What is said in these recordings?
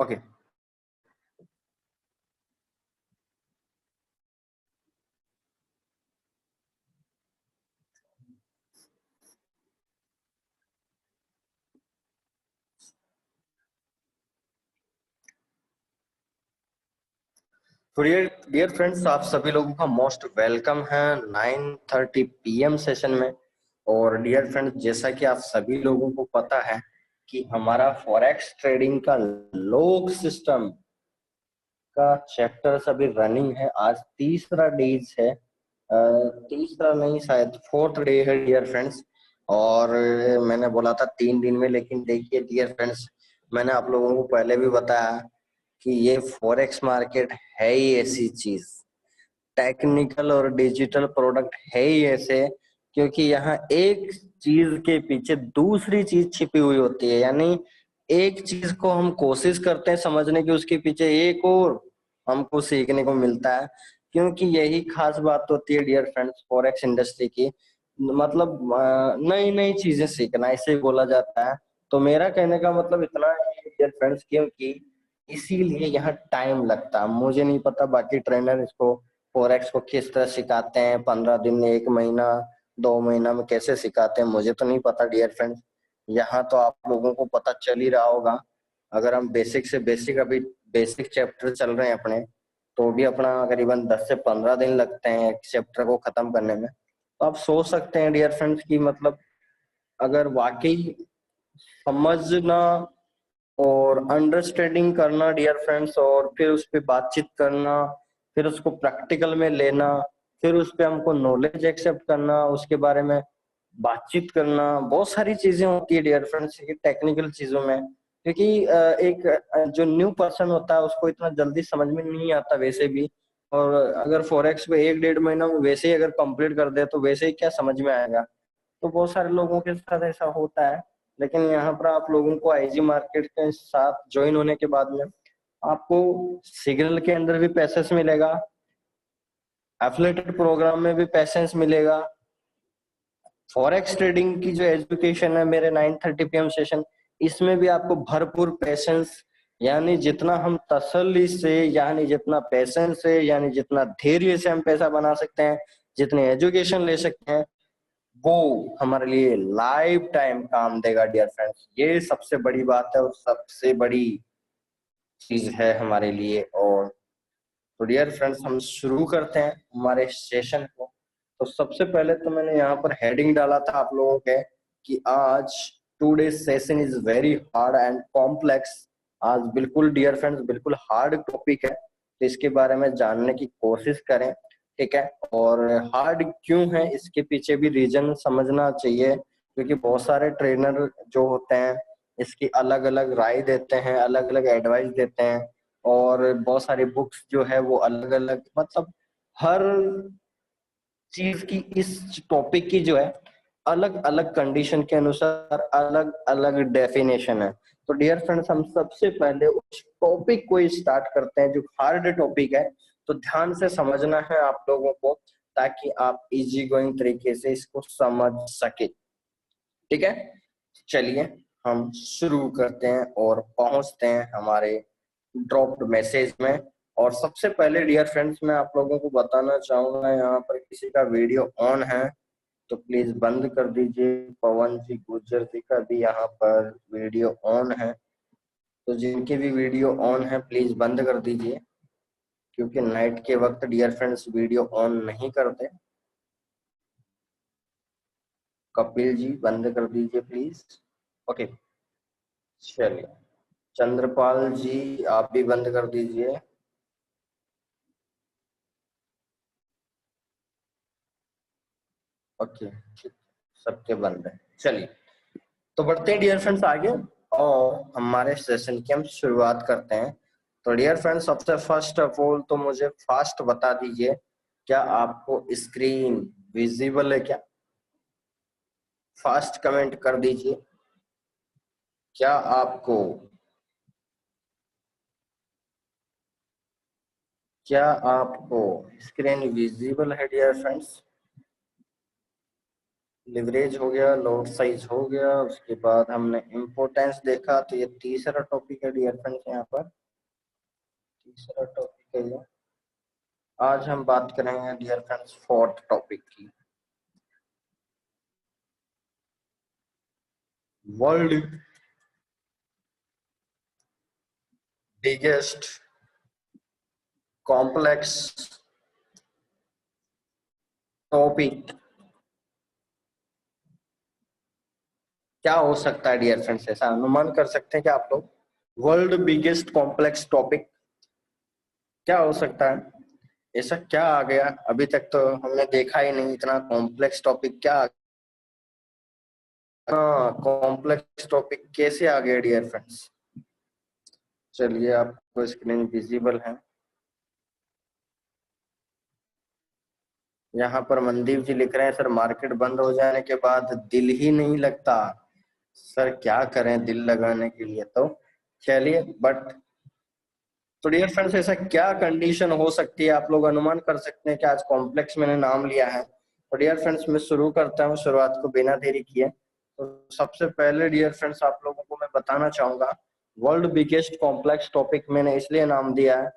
Okay. तो dear friends, आप सभी लोगों का मोस्ट वेलकम है 9:30 PM सेशन में। और डियर फ्रेंड्स, जैसा कि आप सभी लोगों को पता है कि हमारा फॉरेक्स ट्रेडिंग का लोग सिस्टम का चैप्टर अभी रनिंग है। आज तीसरा डेज है, तीसरा नहीं शायद फोर्थ डे है डियर फ्रेंड्स। और मैंने बोला था 3 दिन में, लेकिन देखिए डियर फ्रेंड्स, मैंने आप लोगों को पहले भी बताया कि ये फॉरेक्स मार्केट है ही ऐसी चीज, टेक्निकल और डिजिटल प्रोडक्ट है ही ऐसे, क्योंकि यहाँ एक चीज के पीछे दूसरी चीज छिपी हुई होती है। यानी एक चीज को हम कोशिश करते हैं समझने की, उसके पीछे एक और हमको सीखने को मिलता है। क्योंकि यही खास बात होती है डियर फ्रेंड्स फॉरेक्स इंडस्ट्री की, मतलब नई नई चीजें सीखना, इसे बोला जाता है। तो मेरा कहने का मतलब इतना है डियर फ्रेंड्स, क्योंकि इसीलिए यहाँ टाइम लगता है। मुझे नहीं पता बाकी ट्रेनर इसको फॉरेक्स को किस तरह सिखाते हैं, 15 दिन, 1 महीना, 2 महीना में कैसे सिखाते हैं, मुझे तो नहीं पता डियर फ्रेंड्स। यहाँ तो आप लोगों को पता चल ही रहा होगा। अगर हम बेसिक से बेसिक, अभी बेसिक चैप्टर चल रहे हैं अपने, तो भी अपना करीबन 10 से 15 दिन लगते हैं एक चैप्टर को खत्म करने में। तो आप सोच सकते हैं डियर फ्रेंड्स की मतलब अगर वाकई समझना और अंडरस्टैंडिंग करना डियर फ्रेंड्स, और फिर उस पर बातचीत करना, फिर उसको प्रैक्टिकल में लेना, फिर उस पर हमको नॉलेज एक्सेप्ट करना, उसके बारे में बातचीत करना, बहुत सारी चीजें होती है डियर फ्रेंड्स ये टेक्निकल चीजों में। क्योंकि एक जो न्यू पर्सन होता है उसको इतना जल्दी समझ में नहीं आता वैसे भी। और अगर फॉरेक्स पे 1-1.5 महीना में वैसे ही अगर कंप्लीट कर दे तो वैसे ही क्या समझ में आएगा। तो बहुत सारे लोगों के साथ ऐसा होता है। लेकिन यहाँ पर आप लोगों को आईजी मार्केट के साथ ज्वाइन होने के बाद में आपको सिग्नल के अंदर भी पैसेस मिलेगा, एफिलिएटेड प्रोग्राम में भी पैसेस मिलेगा। फॉरेक्स ट्रेडिंग की जो एजुकेशन है मेरे 9:30 PM सेशन, इसमें भी आपको भरपूर पैसेंस, यानी जितना हम तसल्ली से, यानी जितना पैसेंस से, यानी जितना धैर्य से हम पैसा बना सकते हैं, जितने एजुकेशन ले सकते हैं, वो हमारे लिए लाइफ टाइम काम देगा डियर फ्रेंड्स। ये सबसे बड़ी बात है और सबसे बड़ी चीज है हमारे लिए। और तो डियर फ्रेंड्स, हम शुरू करते हैं हमारे सेशन को। तो सबसे पहले तो मैंने यहाँ पर हेडिंग डाला था आप लोगों के कि आज today session is very hard and complex. आज बिल्कुल डियर फ्रेंड्स बिल्कुल हार्ड टॉपिक है, तो इसके बारे में जानने की कोशिश करें, ठीक है। और हार्ड क्यों है इसके पीछे भी रीजन समझना चाहिए, क्योंकि बहुत सारे ट्रेनर जो होते हैं इसकी अलग अलग राय देते हैं, अलग अलग एडवाइस देते हैं। और बहुत सारी बुक्स जो है वो अलग अलग, मतलब हर चीज की, इस टॉपिक की जो है अलग अलग कंडीशन के अनुसार अलग अलग डेफिनेशन है। तो डियर फ्रेंड्स, हम सबसे पहले उस टॉपिक को स्टार्ट करते हैं जो हार्ड टॉपिक है। तो ध्यान से समझना है आप लोगों को, ताकि आप इजी गोइंग तरीके से इसको समझ सके, ठीक है। चलिए हम शुरू करते हैं और पहुंचते हैं हमारे ड्रॉप्ड मैसेज में। और सबसे पहले डियर फ्रेंड्स, मैं आप लोगों को बताना चाहूंगा, यहाँ पर किसी का वीडियो ऑन है तो प्लीज बंद कर दीजिए। पवन जी गुर्जर जी का भी यहाँ पर वीडियो ऑन है, तो जिनके भी वीडियो ऑन है प्लीज बंद कर दीजिए, क्योंकि नाइट के वक्त डियर फ्रेंड्स वीडियो ऑन नहीं करते। कपिल जी बंद कर दीजिए प्लीज। ओके, चलिए चंद्रपाल जी आप भी बंद कर दीजिए। ओके ठीक, सबके बंद है। चलिए तो बढ़ते हैं डियर फ्रेंड्स आगे, और हमारे सेशन की हम शुरुआत करते हैं। तो डियर फ्रेंड्स, सबसे फर्स्ट ऑफ ऑल तो मुझे फास्ट बता दीजिए, क्या आपको स्क्रीन विजिबल है क्या? फास्ट कमेंट कर दीजिए, क्या आपको, क्या आपको स्क्रीन विजिबल है डियर फ्रेंड्स? लिवरेज हो गया, लॉट साइज हो गया, उसके बाद हमने इम्पोर्टेंस देखा, तो ये तीसरा टॉपिक है डियर फ्रेंड्स। यहाँ पर तीसरा टॉपिक है ये। आज हम बात करेंगे डियर फ्रेंड्स फोर्थ टॉपिक की, वर्ल्ड बिगेस्ट कॉम्प्लेक्स टॉपिक क्या हो सकता है डियर फ्रेंड्स? ऐसा अनुमान कर सकते हैं क्या आप लोग? वर्ल्ड बिगेस्ट कॉम्प्लेक्स टॉपिक क्या हो सकता है? ऐसा क्या आ गया? अभी तक तो हमने देखा ही नहीं, इतना कॉम्प्लेक्स टॉपिक क्या आ गया? हाँ, कॉम्प्लेक्स टॉपिक कैसे आ गया डियर फ्रेंड्स? चलिए, आपको स्क्रीन विजिबल है। यहाँ पर मनदीप जी लिख रहे हैं, सर मार्केट बंद हो जाने के बाद दिल ही नहीं लगता। सर क्या करें दिल लगाने के लिए? तो चलिए, बट तो डियर फ्रेंड्स ऐसा क्या कंडीशन हो सकती है, आप लोग अनुमान कर सकते हैं कि आज कॉम्प्लेक्स मैंने नाम लिया है? तो डियर फ्रेंड्स मैं शुरू करता हूँ शुरुआत को बिना देरी किए। तो सबसे पहले डियर फ्रेंड्स आप लोगों को मैं बताना चाहूंगा, वर्ल्ड बिगेस्ट कॉम्प्लेक्स टॉपिक मैंने इसलिए नाम दिया है,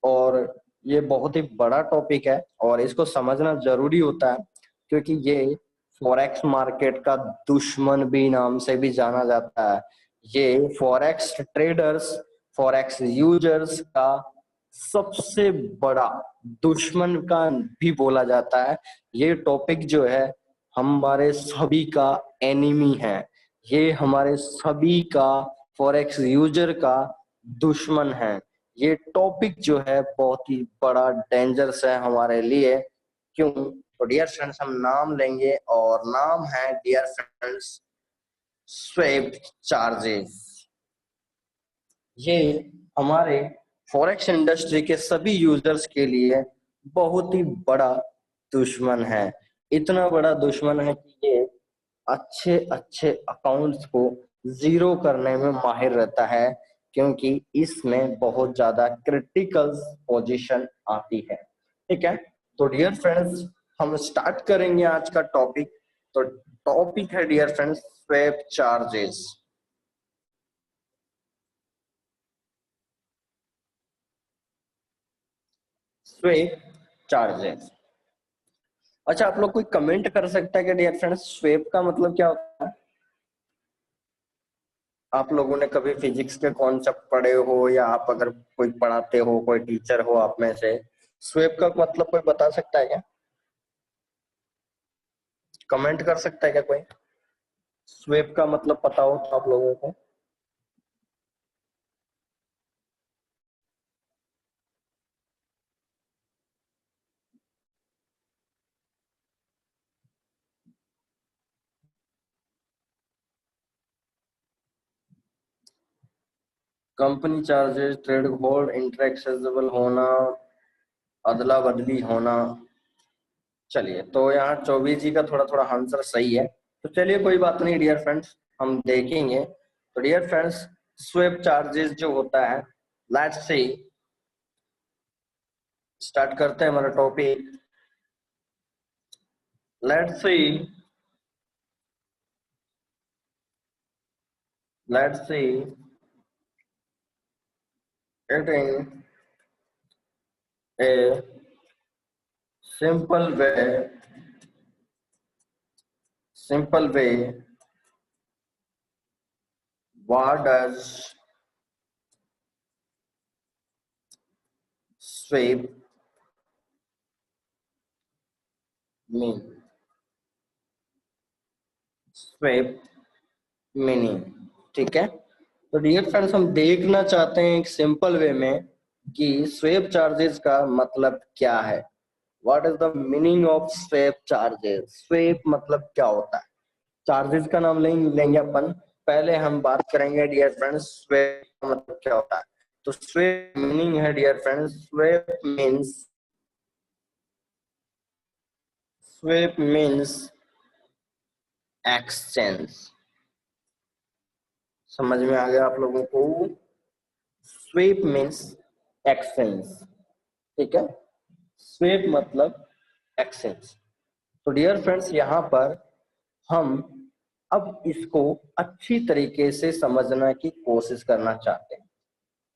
और ये बहुत ही बड़ा टॉपिक है और इसको समझना जरूरी होता है, क्योंकि ये फॉरेक्स मार्केट का दुश्मन भी नाम से भी जाना जाता है। ये फॉरेक्स ट्रेडर्स, फॉरेक्स यूजर्स का सबसे बड़ा दुश्मन का भी बोला जाता है। ये टॉपिक जो है हमारे सभी का एनिमी है, ये हमारे सभी का फॉरेक्स यूजर का दुश्मन है। ये टॉपिक जो है बहुत ही बड़ा डेंजरस है हमारे लिए। क्यों? तो डियर फ्रेंड्स हम नाम लेंगे और नाम है डियर फ्रेंड्स स्वेप चार्जेस। ये हमारे फॉरेक्स इंडस्ट्री के सभी यूजर्स के लिए बहुत ही बड़ा दुश्मन है। इतना बड़ा दुश्मन है कि ये अच्छे अच्छे अकाउंट्स को जीरो करने में माहिर रहता है, क्योंकि इसमें बहुत ज्यादा क्रिटिकल पोजीशन आती है। ठीक है, तो डियर फ्रेंड्स हम स्टार्ट करेंगे आज का टॉपिक। तो टॉपिक है dear friends swap charges. Swap charges. अच्छा, आप लोग कोई कमेंट कर सकता है कि डियर फ्रेंड्स स्वेप का मतलब क्या होता है? आप लोगों ने कभी फिजिक्स के कॉन्सेप्ट पढ़े हो, या आप अगर कोई पढ़ाते हो, कोई टीचर हो आप में से, स्वेप का मतलब कोई बता सकता है क्या? कमेंट कर सकता है क्या कोई? स्वेप का मतलब पता हो तो आप लोगों को। कंपनी चार्जेस, ट्रेड होल्ड, इंटरेक्सेबल होना, अदला बदली होना। चलिए, तो यहाँ चौबीस जी का थोड़ा थोड़ा आंसर सही है, तो चलिए कोई बात नहीं डियर फ्रेंड्स, हम देखेंगे। तो डियर फ्रेंड्स स्वेप चार्जेस जो होता है, लेट्स सी, स्टार्ट करते हैं हमारा topic. Let's see, let's see it in a simple way, simple way. What does sweep mean? Sweep meaning, ठीक है। तो डियर फ्रेंड्स हम देखना चाहते हैं एक सिंपल वे में कि स्वेप चार्जेस का मतलब क्या है। What is the meaning of swap charges? Swap मतलब क्या होता है? चार्जेस का नाम लेंगे अपन। पहले हम बात करेंगे डियर फ्रेंड्स स्वेप का मतलब क्या होता है। तो स्वेप मीनिंग है dear friends, swap means exchange. समझ में आ गया आप लोगों को? स्वेप मीन्स एक्सचेंज, ठीक है। स्वेप मतलब एक्सचेंज। तो डियर फ्रेंड्स यहाँ पर हम अब इसको अच्छी तरीके से समझने की कोशिश करना चाहते हैं।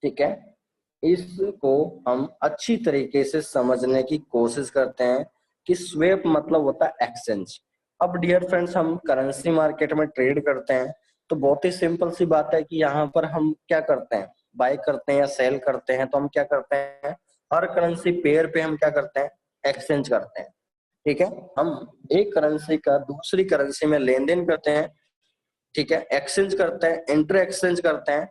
ठीक है, इसको हम अच्छी तरीके से समझने की कोशिश करते हैं कि स्वेप मतलब होता है एक्सचेंज। अब डियर फ्रेंड्स, हम करेंसी मार्केट में ट्रेड करते हैं तो बहुत ही सिंपल सी बात है कि यहाँ पर हम क्या करते हैं, बाय करते हैं या सेल करते हैं। तो हम क्या करते हैं, हर करेंसी पेयर पे हम क्या करते हैं, एक्सचेंज करते हैं। ठीक है, हम एक करेंसी का दूसरी करेंसी में लेन देन करते हैं। ठीक है, एक्सचेंज करते हैं, इंटर एक्सचेंज करते हैं।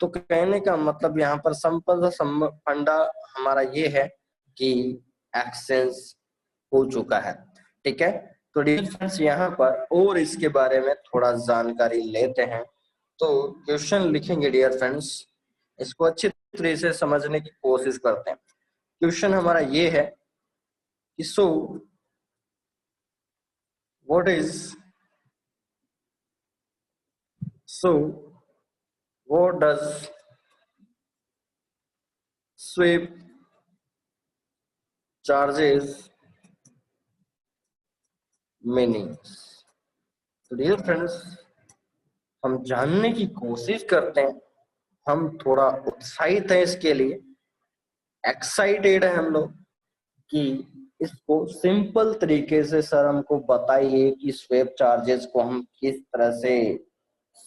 तो कहने का मतलब यहाँ पर संपदा फंडा हमारा ये है कि एक्सचेंज हो चुका है। ठीक है, तो डियर फ्रेंड्स यहाँ पर और इसके बारे में थोड़ा जानकारी लेते हैं। तो क्वेश्चन लिखेंगे डियर फ्रेंड्स, इसको अच्छी तरह से समझने की कोशिश करते हैं। क्वेश्चन हमारा ये है कि so what is so what does swap charges meanings. तो डियर फ्रेंड्स, हम जानने की कोशिश करते हैं, हम थोड़ा उत्साहित हैं इसके लिए, एक्साइटेड है हम लोग कि इसको सिंपल तरीके से सर हमको बताइए कि स्वेप चार्जेस को हम किस तरह से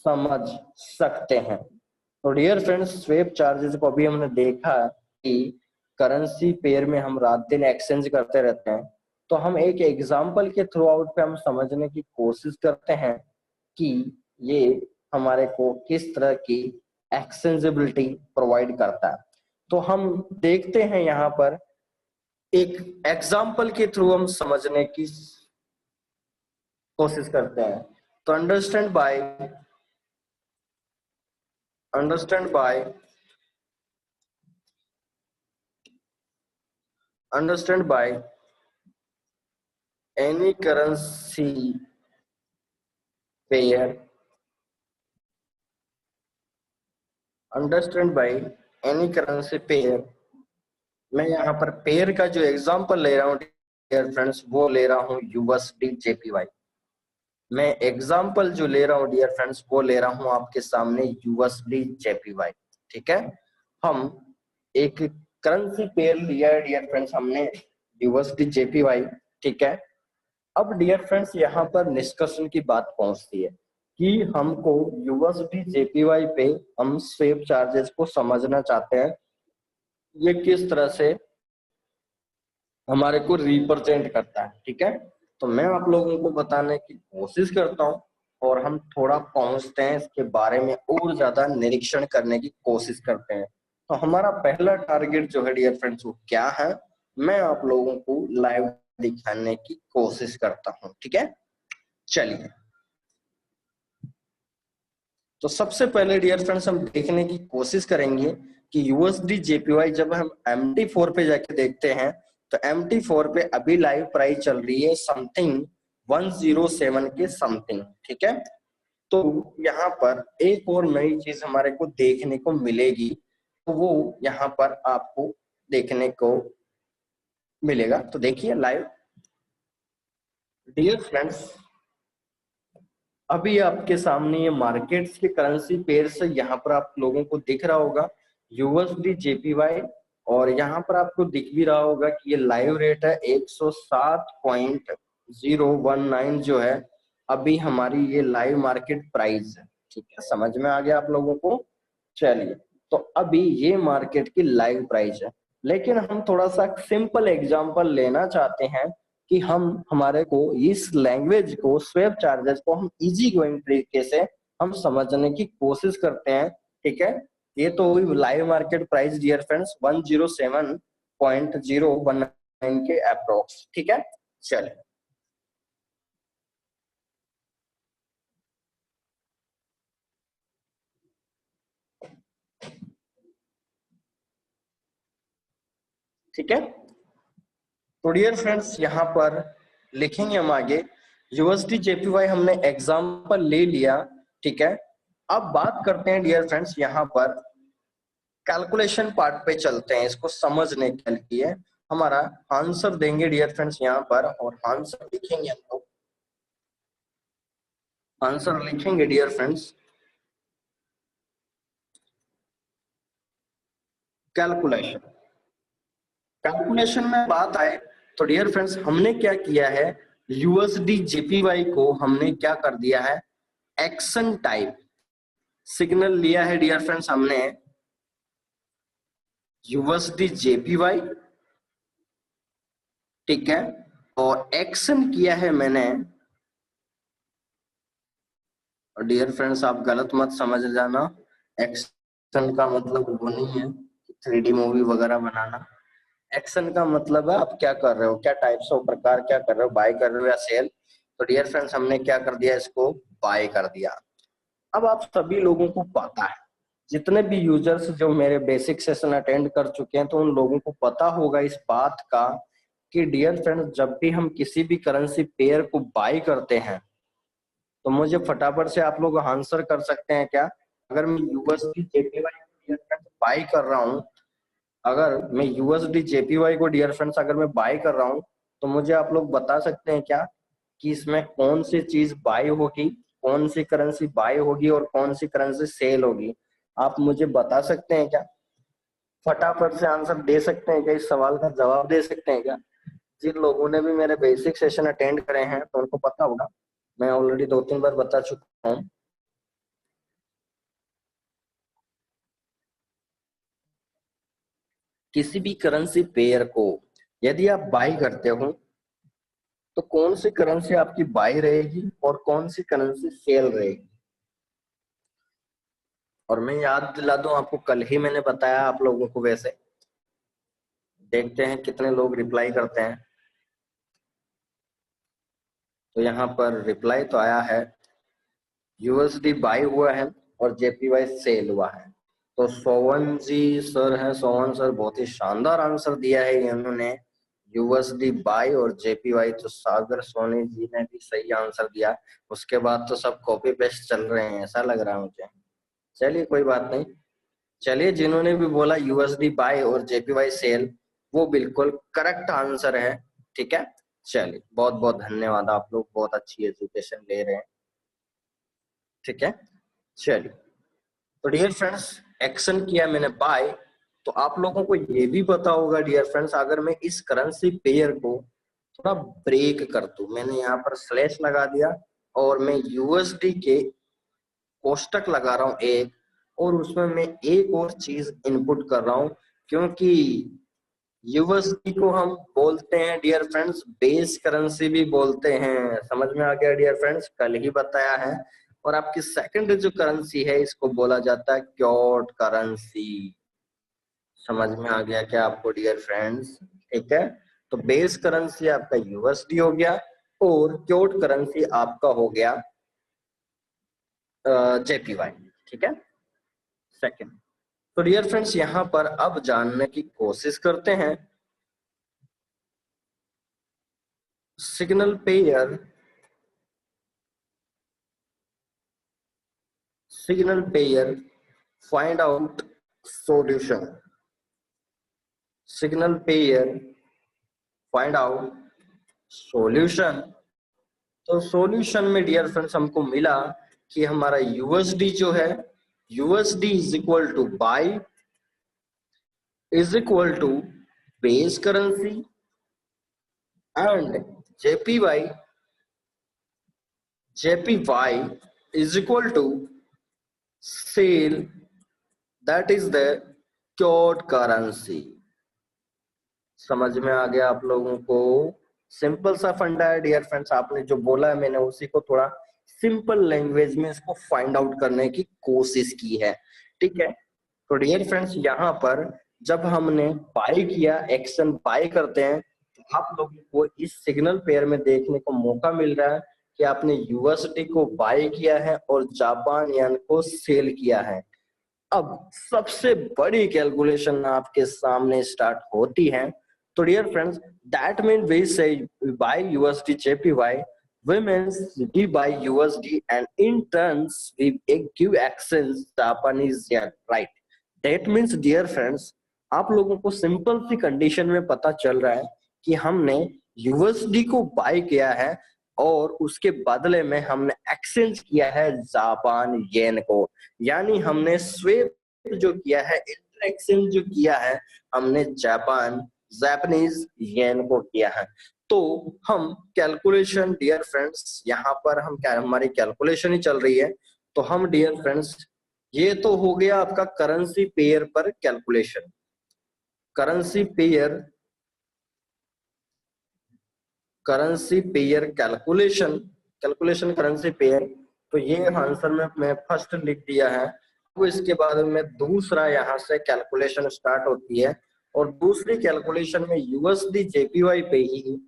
समझ सकते हैं। तो डियर फ्रेंड्स, स्वेप चार्जेस को अभी हमने देखा कि करेंसी पेयर में हम रात दिन एक्सचेंज करते रहते हैं। तो हम एक एग्जांपल के थ्रू आउट पे हम समझने की कोशिश करते हैं कि ये हमारे को किस तरह की एक्सचेंजेबिलिटी प्रोवाइड करता है। तो हम देखते हैं यहाँ पर एक एग्जांपल के थ्रू हम समझने की कोशिश करते हैं। तो understand by any currency pair understand by any currency pair. मैं यहाँ पर पेयर का जो एग्जांपल ले रहा हूँ डियर फ्रेंड्स, वो ले रहा हूँ यूएसडी जेपीवाई। मैं एग्जांपल जो ले रहा हूँ डियर फ्रेंड्स, वो ले रहा हूँ आपके सामने यूएसडी जेपीवाई। ठीक है, हम एक करेंसी पेयर लिया है डियर फ्रेंड्स हमने, यूएसडी जेपीवाई। ठीक है, अब डियर फ्रेंड्स यहाँ पर निष्कर्षण की बात पहुंचती है कि हमको यूएसडी जेपीवाई पे हम स्वेप चार्जेस को समझना चाहते हैं, ये किस तरह से हमारे को रिप्रेजेंट करता है। ठीक है, तो मैं आप लोगों को बताने की कोशिश करता हूँ और हम थोड़ा पहुंचते हैं इसके बारे में और ज्यादा निरीक्षण करने की कोशिश करते हैं। तो हमारा पहला टारगेट जो है डियर फ्रेंड्स, वो क्या है, मैं आप लोगों को लाइव दिखाने की कोशिश करता हूँ। ठीक है, चलिए। तो सबसे पहले डियर फ्रेंड्स हम देखने की कोशिश करेंगे कि यूएसडी जेपीवाई जब हम MT4 पे जाके देखते हैं तो MT4 पे अभी लाइव प्राइस चल रही है समथिंग 107 के समथिंग। ठीक है, तो यहाँ पर एक और नई चीज हमारे को देखने को मिलेगी, तो वो यहाँ पर आपको देखने को मिलेगा। तो देखिए लाइव डियर फ्रेंड्स, अभी आपके सामने ये मार्केट्स के करेंसी पेयर से यहाँ पर आप लोगों को दिख रहा होगा यूएसडी जेपीवाई, और यहाँ पर आपको दिख भी रहा होगा कि ये लाइव रेट है 107.019 जो है अभी हमारी ये लाइव मार्केट प्राइस है। ठीक है, समझ में आ गया आप लोगों को। चलिए, तो अभी ये मार्केट की लाइव प्राइस है, लेकिन हम थोड़ा सा सिंपल एग्जांपल लेना चाहते हैं कि हम हमारे को इस लैंग्वेज को स्वेप चार्जेस को हम इजी गोइंग तरीके से हम समझने की कोशिश करते हैं। ठीक है, ये तो हुई live market price dear friends 107.019 के अप्रोक्स। ठीक है, चलिए। ठीक है, तो डियर फ्रेंड्स यहाँ पर लिखेंगे हम आगे यूएसडी जेपीवाई हमने एग्जांपल ले लिया। ठीक है, अब बात करते हैं डियर फ्रेंड्स यहाँ पर कैलकुलेशन पार्ट पे चलते हैं, इसको समझने के लिए हमारा आंसर देंगे डियर फ्रेंड्स यहाँ पर, और आंसर लिखेंगे हम लोग आंसर लिखेंगे डियर फ्रेंड्स। कैलकुलेशन, कैलकुलेशन में बात आए तो डियर फ्रेंड्स हमने क्या किया है, यूएसडी जेपीवाई को हमने क्या कर दिया है, एक्शन टाइप सिग्नल लिया है डियर फ्रेंड्स हमने यूएसडी जेपीवाई, ठीक है, और एक्शन किया है मैंने, और डियर फ्रेंड्स आप गलत मत समझ जाना, एक्शन का मतलब वो नहीं है 3D मूवी वगैरह बनाना। एक्शन का मतलब है आप क्या कर रहे हो, क्या टाइप्स ऑफ प्रकार क्या कर रहे हो, बाय कर रहे हो या सेल। तो डियर फ्रेंड्स हमने क्या कर दिया, इसको बाय कर दिया। अब आप सभी लोगों को पता है, जितने भी यूजर्स जो मेरे बेसिक सेशन अटेंड कर चुके हैं तो उन लोगों को पता होगा इस बात का कि डियर फ्रेंड्स जब भी हम किसी भी करेंसी पेयर को बाय करते हैं तो मुझे फटाफट से आप लोग आंसर कर सकते हैं क्या, अगर मैं यूएसडी जेपीवाई बाय कर रहा हूँ, अगर मैं यूएसडी जेपीवाई को डियर फ्रेंड्स अगर मैं बाय कर रहा हूँ तो मुझे आप लोग बता सकते हैं क्या कि इसमें कौन सी चीज बाय होगी, कौन सी करेंसी बाय होगी और कौन सी करेंसी सेल होगी, आप मुझे बता सकते हैं क्या, फटाफट से आंसर दे सकते हैं क्या, इस सवाल का जवाब दे सकते हैं क्या। जिन लोगों ने भी मेरे बेसिक सेशन अटेंड करे हैं तो उनको पता होगा, मैं ऑलरेडी 2-3 बार बता चुका हूँ। किसी भी करेंसी पेयर को यदि आप बाय करते हो तो कौन सी करेंसी आपकी बाय रहेगी और कौन सी करेंसी सेल रहेगी। और मैं याद दिला दूं आपको, कल ही मैंने बताया आप लोगों को, वैसे देखते हैं कितने लोग रिप्लाई करते हैं। तो यहाँ पर रिप्लाई तो आया है, यूएसडी बाय हुआ है और जेपीवाई सेल हुआ है। तो सोवन जी सर है, सोवन सर बहुत ही शानदार आंसर दिया है इन्होंने, यूएसडी बाय और जेपीवाई। तो सागर सोनी जी ने भी सही आंसर दिया, उसके बाद तो सब कॉपी पेस्ट चल रहे हैं ऐसा लग रहा है मुझे। चलिए कोई बात नहीं, चलिए जिन्होंने भी बोला यूएसडी बाय और जेपीवाई सेल वो बिल्कुल करेक्ट आंसर है, ठीक है। चलिए बहुत बहुत धन्यवाद, आप लोग बहुत अच्छी एजुकेशन ले रहे हैं, ठीक है। चलिए तो डियर फ्रेंड्स एक्शन किया मैंने बाय, तो आप लोगों को ये भी पता होगा डियर फ्रेंड्स, अगर मैं इस करेंसी पेयर को थोड़ा ब्रेक कर दूं, मैंने यहाँ पर स्लैश लगा दिया और मैं यूएसडी के कोष्टक लगा रहा हूं एक, और उसमें मैं एक और चीज इनपुट कर रहा हूं, क्योंकि यूएसडी को हम बोलते हैं डियर फ्रेंड्स बेस करेंसी भी बोलते हैं, समझ में आ गया डियर फ्रेंड्स, कल ही बताया है। और आपकी सेकंड जो करेंसी है इसको बोला जाता है क्योट करेंसी, समझ में आ गया क्या आपको डियर फ्रेंड्स, ठीक है। तो बेस करेंसी आपका यूएसडी हो गया और क्योट करेंसी आपका हो गया जेपीवाई, ठीक है। सेकंड, तो डियर फ्रेंड्स यहाँ पर अब जानने की कोशिश करते हैं signal pair, signal pair find out solution, signal pair find out solution. तो सॉल्यूशन में डियर फ्रेंड्स हमको मिला कि हमारा यूएसडी जो है, USD is equal to buy is equal to base currency and JPY, JPY is equal to sell, that is the quote currency. समझ में आ गया आप लोगों को, सिंपल सा फंडा है डियर फ्रेंड्स, आपने जो बोला है मैंने उसी को थोड़ा सिंपल लैंग्वेज में इसको फाइंड आउट करने की कोशिश की है, ठीक है। तो डियर फ्रेंड्स यहाँ पर जब हमने बाय किया, एक्शन बाय करते हैं, तो आप लोगों को इस सिग्नल पेयर में देखने को मौका मिल रहा है कि आपने यूएसडी को बाय किया है और जापान येन को सेल किया है। अब सबसे बड़ी कैलकुलेशन आपके सामने स्टार्ट होती है। तो dear friends that mean we say buy USD JPY, we means we buy USD and in turns we give exchange Japanese yen, right? That means dear friends आप लोगों को सिंपल सी कंडीशन में पता चल रहा है कि हमने USD को बाय किया है और उसके बदले में हमने एक्सचेंज किया है जापान येन को, यानी हमने स्वेप जो किया है, इंटर एक्सचेंज जो किया है, हमने जापानीज येन को किया है। तो हम कैलकुलेशन डियर फ्रेंड्स, यहाँ पर हम क्या, हमारी कैलकुलेशन ही चल रही है। तो हम डियर फ्रेंड्स, ये तो हो गया आपका करेंसी पेयर पर calculation, currency pair calculation, currency pair. तो ये आंसर में मैं फर्स्ट लिख दिया है। तो इसके बाद में दूसरा यहाँ से कैलकुलेशन स्टार्ट होती है, और दूसरी कैलकुलेशन में यूएसडी जेपीवाई पे ही,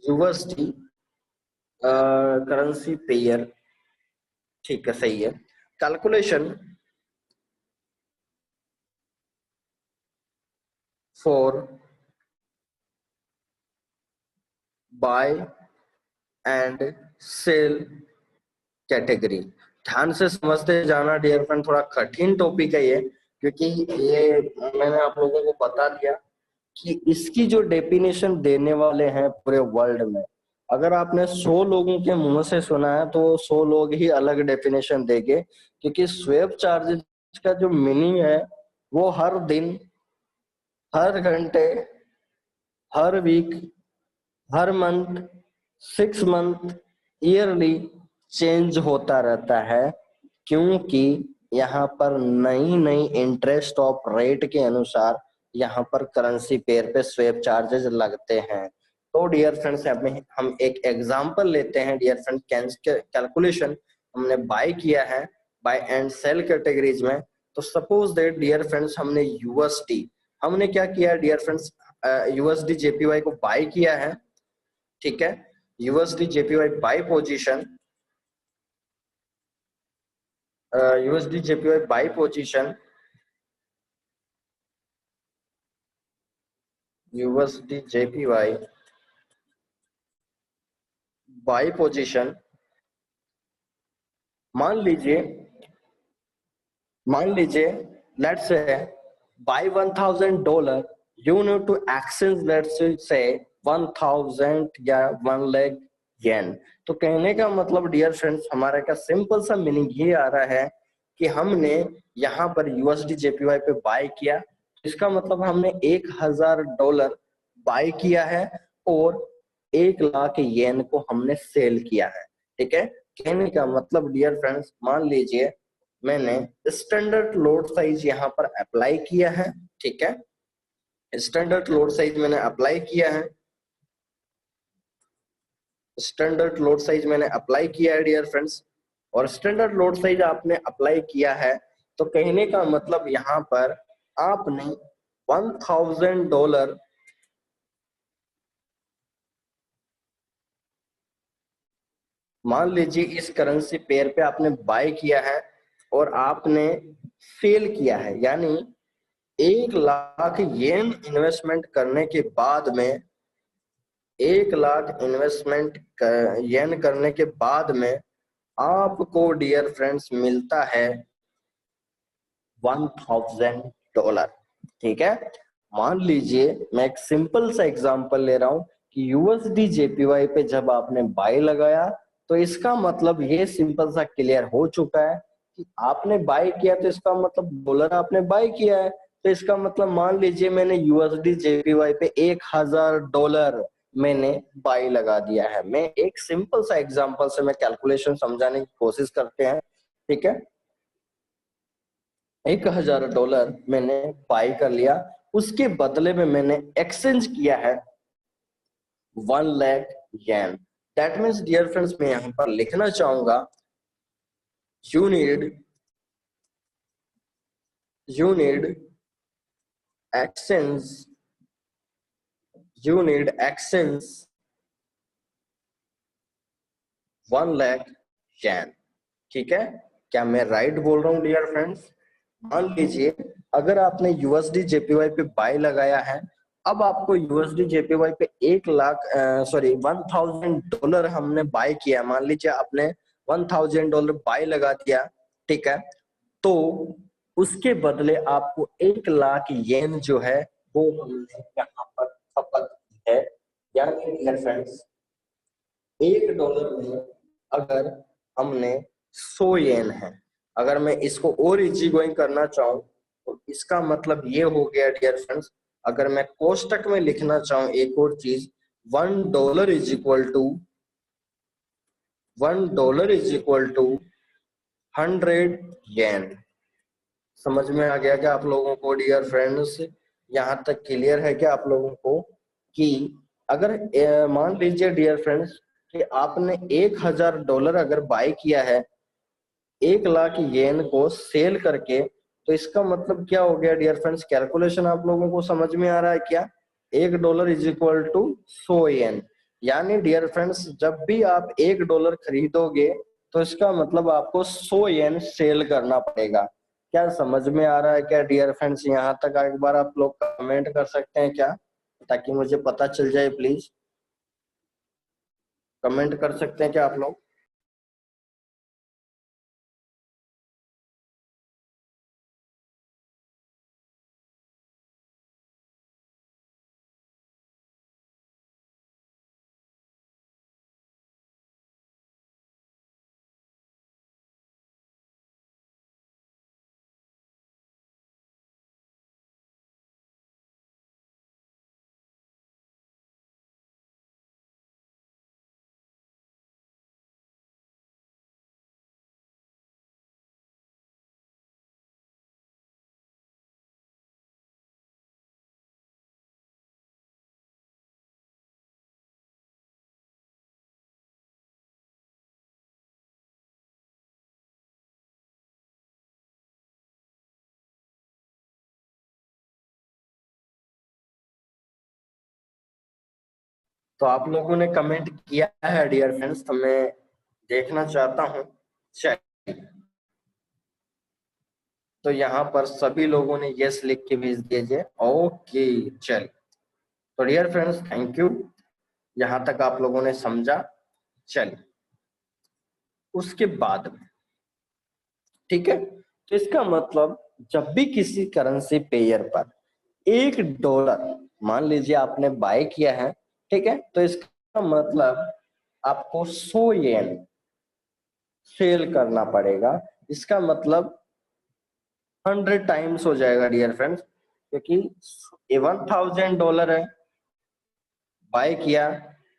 यूएसडी करेंसी पेयर, ठीक है, सही है। Calculation for buy and sell category, ध्यान से समझते जाना डियर फ्रेंड, थोड़ा कठिन टॉपिक है ये, क्योंकि ये मैंने आप लोगों को बता दिया कि इसकी जो डेफिनेशन देने वाले हैं पूरे वर्ल्ड में, अगर आपने 100 लोगों के मुंह से सुना है तो 100 लोग ही अलग डेफिनेशन देंगे, क्योंकि स्वेप चार्जेस का जो मीनिंग है वो हर दिन, हर घंटे, हर वीक, हर मंथ, 6 मंथ, ईयरली चेंज होता रहता है, क्योंकि यहाँ पर नई नई इंटरेस्ट ऑफ रेट के अनुसार यहाँ पर करेंसी पेयर पे स्वेप चार्जेस लगते हैं। तो डियर फ्रेंड्स, हम एक एग्जांपल लेते हैं डियर फ्रेंड्स, कैलकुलेशन हमने बाय किया है बाय एंड सेल कैटेगरीज में। तो सपोज दैट डियर फ्रेंड्स, हमने यूएसडी, हमने क्या किया डियर फ्रेंड्स, यूएसडी जेपीवाई को बाय किया है, ठीक है, USD JPY buy position, USD JPY buy position, USD JPY buy position, मान लीजिए, let's say buy $1,000 you need to exchange let's say 1,000 या 1 लाख येन। तो कहने का मतलब डियर फ्रेंड्स, हमारे का सिंपल सा मीनिंग ये आ रहा है कि हमने यहाँ पर यूएसडी जेपीवाई पे बाय किया, इसका मतलब हमने $1,000 बाय किया है और 1 लाख येन को हमने सेल किया है, ठीक है। कहने का मतलब डियर फ्रेंड्स, मान लीजिए मैंने स्टैंडर्ड लोड साइज यहाँ पर अप्लाई किया है, ठीक है, स्टैंडर्ड लोड साइज मैंने अप्लाई किया है, स्टैंडर्ड लोड साइज मैंने अप्लाई किया है डियर फ्रेंड्स, और स्टैंडर्ड लोड साइज आपने अप्लाई किया है, तो कहने का मतलब यहाँ पर आपने $1,000, मान लीजिए इस करेंसी पेयर पे आपने बाय किया है और आपने सेल किया है, यानी 1 लाख येन इन्वेस्टमेंट करने के बाद में, 1 लाख इन्वेस्टमेंट येन करने के बाद में आपको डियर फ्रेंड्स मिलता है $1,000, ठीक है। मान लीजिए मैं एक सिंपल सा एग्जांपल ले रहा हूं कि यूएसडी जेपीवाई पे जब आपने बाय लगाया, तो इसका मतलब ये सिंपल सा क्लियर हो चुका है कि आपने बाय किया, तो इसका मतलब डॉलर आपने बाय किया है, तो इसका मतलब मान लीजिए मैंने यूएसडी जेपीवाई पे $1,000 मैंने बाय लगा दिया है। मैं एक सिंपल सा एग्जांपल से मैं कैलकुलेशन समझाने की कोशिश करते हैं, ठीक है। $1,000 मैंने बाय कर लिया, उसके बदले में मैंने एक्सचेंज किया है 1 lakh yen. That means dear friends, मैं यहाँ पर लिखना चाहूंगा you need exchange exchange 1 lakh yen, ठीक है। क्या मैं राइट बोल रहा हूँ डियर फ्रेंड्स? मान लीजिए अगर आपने यूएसडी जेपीवाई पे बाय लगाया है, अब आपको यूएसडी जेपीवाई पे 1,000 $1,000 हमने बाय किया, मान लीजिए आपने $1,000 बाय लगा दिया, ठीक है। तो उसके बदले आपको 1 लाख येन जो है वो हमने यहाँ पर खपत की है, यानी डियर फ्रेंड्स $1 में अगर हमने 100 येन है, अगर मैं इसको और इजी गोइंग करना चाहूँ तो इसका मतलब ये हो गया डियर फ्रेंड्स, अगर मैं कोष्टक में लिखना चाहूँ एक और चीज, $1 इज इक्वल टू $100 येन। समझ में आ गया क्या आप लोगों को डियर फ्रेंड्स? यहाँ तक क्लियर है क्या आप लोगों को कि अगर मान लीजिए डियर फ्रेंड्स कि आपने $1000 अगर बाय किया है 1 लाख येन को सेल करके, तो इसका मतलब क्या हो गया डियर फ्रेंड्स? कैलकुलेशन आप लोगों को समझ में आ रहा है क्या? $1 इज इक्वल टू 100 येन। यानी डियर फ्रेंड्स जब भी आप $1 खरीदोगे तो इसका मतलब आपको 100 येन सेल करना पड़ेगा। क्या समझ में आ रहा है क्या डियर फ्रेंड्स? यहाँ तक एक बार आप लोग कमेंट कर सकते हैं क्या, ताकि मुझे पता चल जाए? प्लीज कमेंट कर सकते हैं क्या आप लोग? तो आप लोगों ने कमेंट किया है डियर फ्रेंड्स, तो मैं देखना चाहता हूं। चलिए, तो यहाँ पर सभी लोगों ने यस लिख के भेज दीजिए। ओके चलिए, तो डियर फ्रेंड्स थैंक यू, यहाँ तक आप लोगों ने समझा। चलिए उसके बाद में, ठीक है, तो इसका मतलब जब भी किसी करेंसी पेयर पर $1 मान लीजिए आपने बाय किया है, ठीक है, तो इसका मतलब आपको 100 येन सेल करना पड़ेगा। इसका मतलब 100 टाइम्स हो जाएगा डियर फ्रेंड्स, क्योंकि ये $1000 है, बाय किया,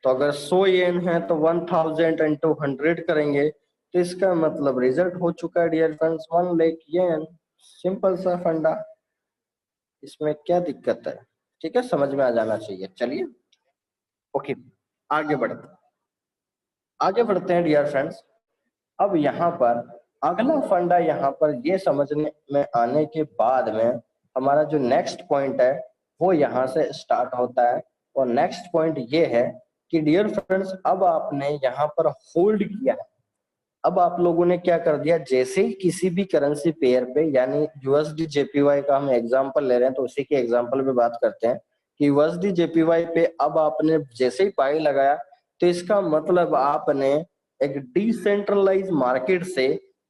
तो अगर 100 येन है तो 1000 इंटू 100 करेंगे, तो इसका मतलब रिजल्ट हो चुका है डियर फ्रेंड्स 1 लाख येन। सिंपल सा फंडा, इसमें क्या दिक्कत है? ठीक है, समझ में आ जाना चाहिए। चलिए ओके, आगे बढ़ते हैं डियर फ्रेंड्स। अब यहाँ पर अगला फंडा, यहाँ पर ये समझने में आने के बाद में हमारा जो नेक्स्ट पॉइंट है वो यहाँ से स्टार्ट होता है। और नेक्स्ट पॉइंट ये है कि डियर फ्रेंड्स अब आपने यहाँ पर होल्ड किया है। अब आप लोगों ने क्या कर दिया, जैसे ही किसी भी करेंसी पेयर पे, यानी यूएसडी जेपीवाई का हम एग्जांपल ले रहे हैं तो उसी के एग्जांपल पे बात करते हैं कि यूएसडी जेपीवाई पे अब आपने जैसे ही बाय लगाया, तो इसका मतलब आपने एक डिसेंट्रलाइज मार्केट से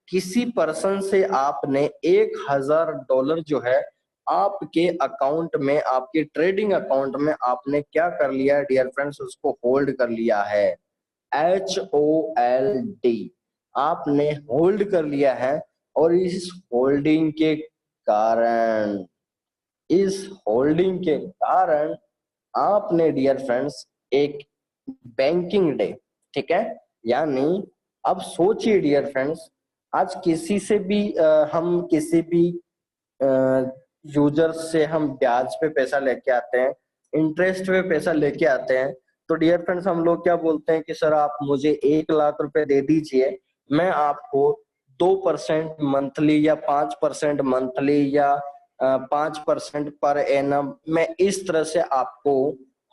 किसी पर्सन से आपने $1000 जो है आपके अकाउंट में, आपके ट्रेडिंग अकाउंट में आपने क्या कर लिया है डियर फ्रेंड्स, उसको होल्ड कर लिया है। HOLD आपने होल्ड कर लिया है। और इस होल्डिंग के कारण आपने डियर फ्रेंड्स एक बैंकिंग डे, ठीक है, यानी अब सोचिए डियर फ्रेंड्स, आज किसी से भी हम किसी भी यूजर से हम ब्याज पे पैसा लेके आते हैं, इंटरेस्ट पे पैसा लेके आते हैं, तो डियर फ्रेंड्स हम लोग क्या बोलते हैं कि सर आप मुझे 1 लाख रुपए दे दीजिए, मैं आपको 2% मंथली या 5% मंथली या 5% पर एनम, मैं इस तरह से आपको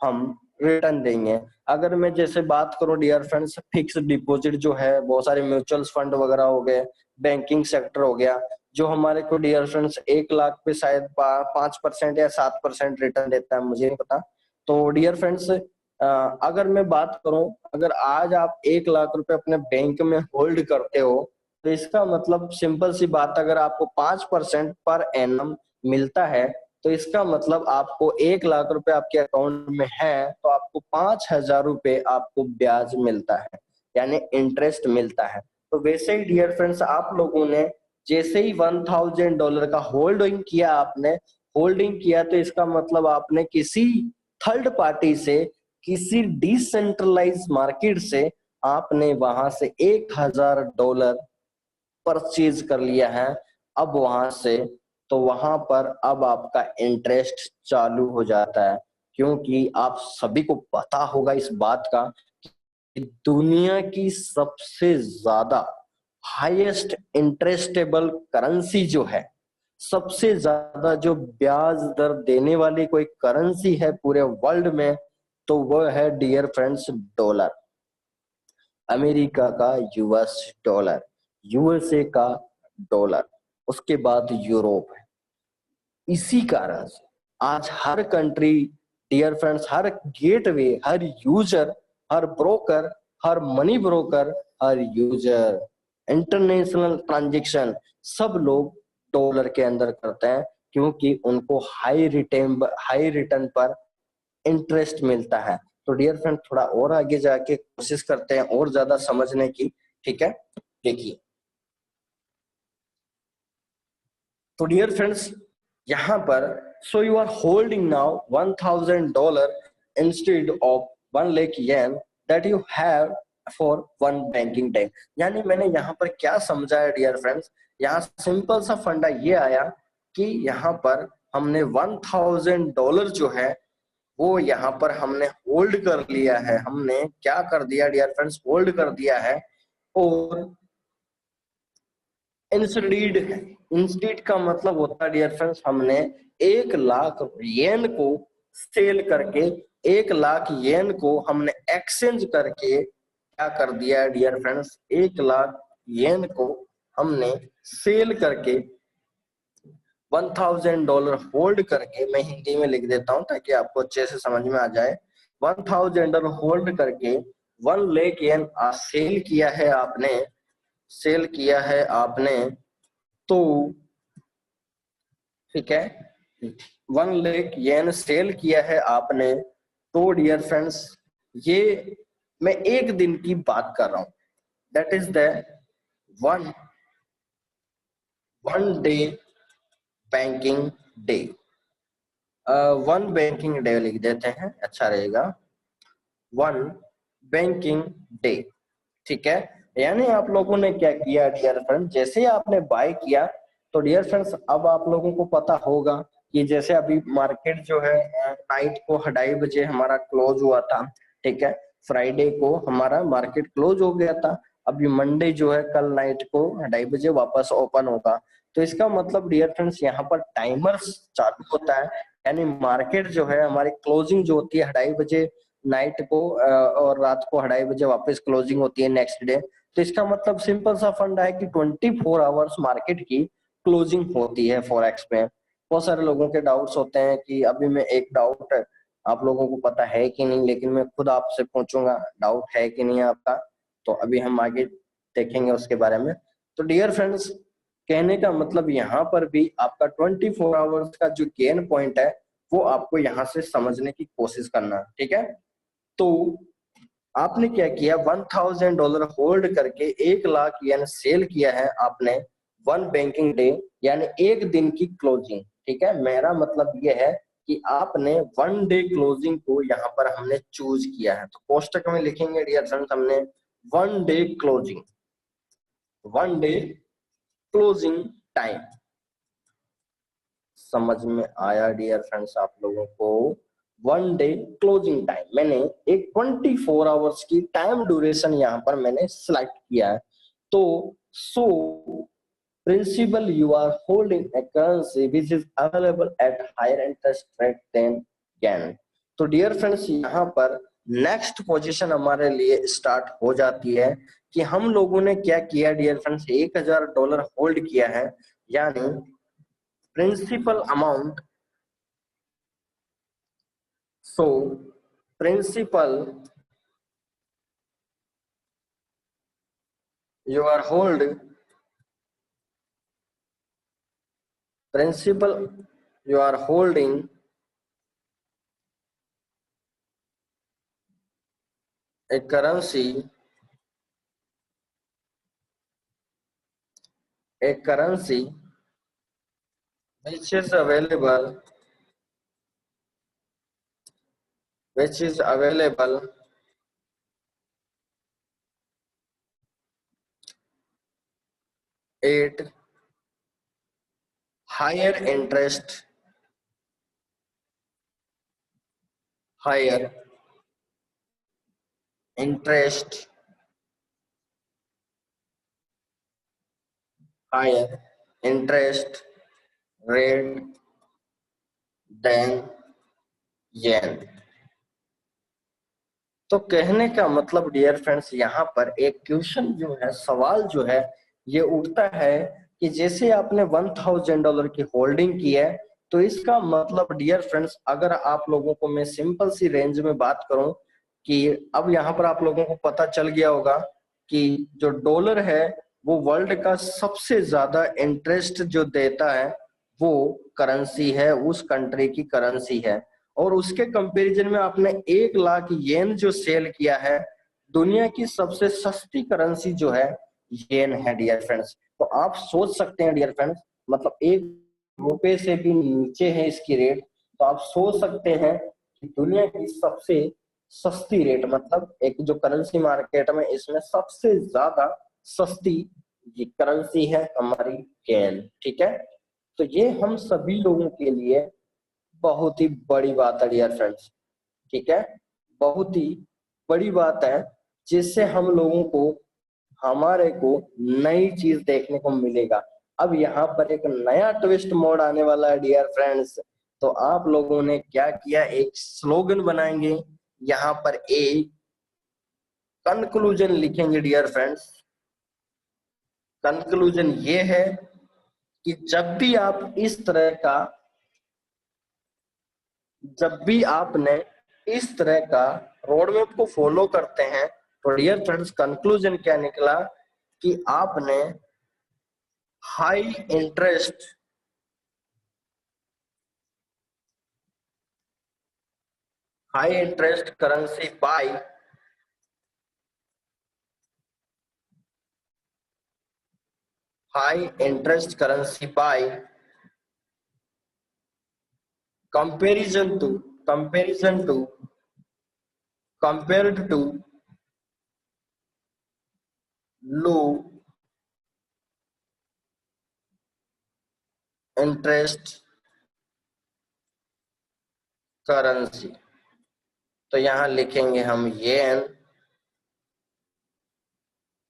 हम रिटर्न देंगे। अगर मैं जैसे बात करूं डियर फ्रेंड्स, फिक्स डिपॉजिट जो है, बहुत सारे म्यूचुअल फंड वगैरह हो गए, बैंकिंग सेक्टर हो गया, जो हमारे को डियर फ्रेंड्स 1 लाख पे शायद 5% या 7% रिटर्न देता है, मुझे नहीं पता। तो डियर फ्रेंड्स अगर मैं बात करूं, अगर आज आप 1 लाख रुपए अपने बैंक में होल्ड करते हो, तो इसका मतलब सिंपल सी बात, अगर आपको 5% पर एनम मिलता है, तो इसका मतलब आपको 1 लाख रुपए आपके अकाउंट में है तो आपको 5,000 रुपए आपको ब्याज मिलता है, यानी इंटरेस्ट मिलता है। तो वैसे ही डियर फ्रेंड्स, आप लोगों ने जैसे ही $1,000 का होल्डिंग किया तो इसका मतलब आपने किसी थर्ड पार्टी से, किसी डिसेंट्रलाइज मार्केट से आपने वहां से $1,000 परचेज कर लिया है। अब वहां से, तो वहां पर अब आपका इंटरेस्ट चालू हो जाता है, क्योंकि आप सभी को पता होगा इस बात का कि दुनिया की सबसे ज्यादा हाईएस्ट इंटरेस्टेबल करेंसी जो है, सबसे ज्यादा जो ब्याज दर देने वाली कोई करेंसी है पूरे वर्ल्ड में, तो वह है डियर फ्रेंड्स डॉलर। अमेरिका का यूएस डॉलर, यूएसए का डॉलर, उसके बाद यूरोप है। इसी कारण से आज हर कंट्री डियर फ्रेंड्स, हर गेटवे, हर यूजर, हर ब्रोकर, हर मनी ब्रोकर, हर यूजर, इंटरनेशनल ट्रांजैक्शन सब लोग डॉलर के अंदर करते हैं, क्योंकि उनको हाई रिटर्न पर इंटरेस्ट मिलता है। तो डियर फ्रेंड, थोड़ा और आगे जाके कोशिश करते हैं और ज्यादा समझने की। ठीक है, देखिए, तो डियर फ्रेंड्स यहाँ पर, so you are holding now $1,000 instead of 1 lakh yen that you have for one banking day. यानी मैंने यहाँ पर क्या समझा है डियर फ्रेंड्स, यहाँ सिंपल सा फंडा ये आया कि यहाँ पर हमने $1,000 जो है वो यहाँ पर हमने होल्ड कर लिया है। हमने क्या कर दिया डियर फ्रेंड्स, होल्ड कर दिया है। और इंस्टीड है, इंस्टीड का मतलब होता है डियर फ्रेंड्स, हमने 1 लाख येन को सेल करके, 1 लाख येन को हमने एक्सचेंज करके क्या कर दिया है डियर फ्रेंड्स, 1 लाख येन को हमने सेल करके $1,000 होल्ड करके, मैं हिंदी में लिख देता हूं ताकि आपको अच्छे से समझ में आ जाए। $1,000 होल्ड करके 1 लाख येन सेल किया है आपने, सेल किया है आपने। तो ठीक है, 1 लाख येन सेल किया है आपने। तो डियर फ्रेंड्स, ये मैं एक दिन की बात कर रहा हूं, that is the one one day banking day. One banking day लिख देते हैं, अच्छा रहेगा, वन बैंकिंग डे। ठीक है, यानी आप लोगों ने क्या किया डियर फ्रेंड, जैसे ही आपने बाय किया तो डियर फ्रेंड्स अब आप लोगों को पता होगा कि जैसे अभी मार्केट जो है नाइट को 2:30 बजे हमारा क्लोज हुआ था। ठीक है, फ्राइडे को हमारा मार्केट क्लोज हो गया था। अभी मंडे जो है कल नाइट को 2:30 बजे वापस ओपन होगा। तो इसका मतलब डियर फ्रेंड्स यहाँ पर टाइमर्स चालू होता है, यानी मार्केट जो है हमारी क्लोजिंग जो होती है 2:30 बजे नाइट को, और रात को 2:30 बजे वापस क्लोजिंग होती है नेक्स्ट डे। तो इसका मतलब सिंपल सा फंडा है कि 24 आवर्स मार्केट की क्लोजिंग होती है फॉरेक्स में। बहुत सारे लोगों के डाउट्स होते हैं कि अभी मैं एक डाउट आप लोगों को पता है कि नहीं, लेकिन मैं खुद आपसे पूछूंगा डाउट है कि नहीं है आपका, तो अभी हम आगे देखेंगे उसके बारे में। तो डियर फ्रेंड्स, कहने का मतलब यहाँ पर भी आपका 24 आवर्स का जो गेन पॉइंट है वो आपको यहाँ से समझने की कोशिश करना है। ठीक है, तो आपने क्या किया, $1,000 होल्ड करके 1 लाख येन सेल किया है आपने वन बैंकिंग डे, यानी एक दिन की क्लोजिंग। ठीक है, मेरा मतलब ये है कि आपने वन डे क्लोजिंग को यहाँ पर हमने चूज किया है। तो कोष्टक में लिखेंगे डियर फ्रेंड्स, हमने one day closing, one day closing time. समझ में आया डियर फ्रेंड्स आप लोगों को? वन डे क्लोजिंग टाइम, मैंने एक 24 आवर्स की टाइम ड्यूरेशन यहाँ पर मैंने सिलेक्ट किया है। तो so principal, you are holding a currency which is available at higher interest rate than can। तो डियर फ्रेंड्स यहाँ पर नेक्स्ट पोजीशन हमारे लिए स्टार्ट हो जाती है कि हम लोगों ने क्या किया डियर फ्रेंड्स, $1,000 होल्ड किया है, यानी principal amount, so principal you are hold, principal you are holding a currency which is available at higher interest higher interest higher interest rate than yen। तो कहने का मतलब डियर फ्रेंड्स, यहाँ पर एक क्वेश्चन जो है, सवाल जो है ये उठता है कि जैसे आपने $1000 की होल्डिंग की है, तो इसका मतलब डियर फ्रेंड्स, अगर आप लोगों को मैं सिंपल सी रेंज में बात करूं कि अब यहाँ पर आप लोगों को पता चल गया होगा कि जो डॉलर है वो वर्ल्ड का सबसे ज्यादा इंटरेस्ट जो देता है वो करेंसी है, उस कंट्री की करेंसी है। और उसके कंपैरिजन में आपने 1 लाख येन जो सेल किया है, दुनिया की सबसे सस्ती करेंसी जो है येन है डियर फ्रेंड्स। तो आप सोच सकते हैं डियर फ्रेंड्स, मतलब ₹1 से भी नीचे है इसकी रेट। तो आप सोच सकते हैं कि दुनिया की सबसे सस्ती रेट, मतलब एक जो करेंसी मार्केट में इसमें सबसे ज्यादा सस्ती ये करेंसी है हमारी येन। ठीक है, तो ये हम सभी लोगों के लिए बहुत ही बड़ी बात है डियर फ्रेंड्स। ठीक है, बहुत ही बड़ी बात है, जिससे हम लोगों को, हमारे को नई चीज देखने को मिलेगा। अब यहाँ पर एक नया ट्विस्ट मोड आने वाला है डियर फ्रेंड्स। तो आप लोगों ने क्या किया, एक स्लोगन बनाएंगे, यहाँ पर एक कंक्लूजन लिखेंगे डियर फ्रेंड्स। कंक्लूजन ये है कि जब भी आपने इस तरह का रोड मैप को फॉलो करते हैं, तो डियर फ्रेंड्स कंक्लूजन क्या निकला कि आपने high interest currency buy comparison to compared to low interest currency. तो यहाँ लिखेंगे हम येन।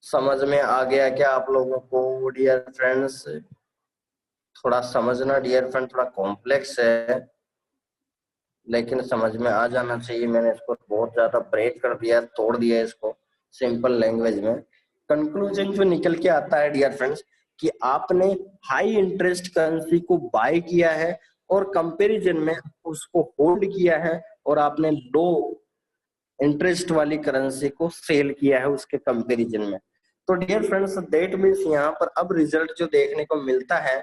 समझ में आ गया क्या आप लोगों को डियर फ्रेंड्स? थोड़ा समझना डियर फ्रेंड थोड़ा कॉम्प्लेक्स है, लेकिन समझ में आ जाना चाहिए। मैंने इसको बहुत ज्यादा ब्रेक कर दिया, तोड़ दिया इसको सिंपल लैंग्वेज में। कंक्लूजन जो निकल के आता है डियर फ्रेंड्स कि आपने हाई इंटरेस्ट करेंसी को बाय किया है और कंपैरिजन में उसको होल्ड किया है, और आपने लो इंटरेस्ट वाली करेंसी को सेल किया है उसके कंपैरिजन में। तो डियर फ्रेंड्स दैट मीन्स यहाँ पर अब रिजल्ट जो देखने को मिलता है,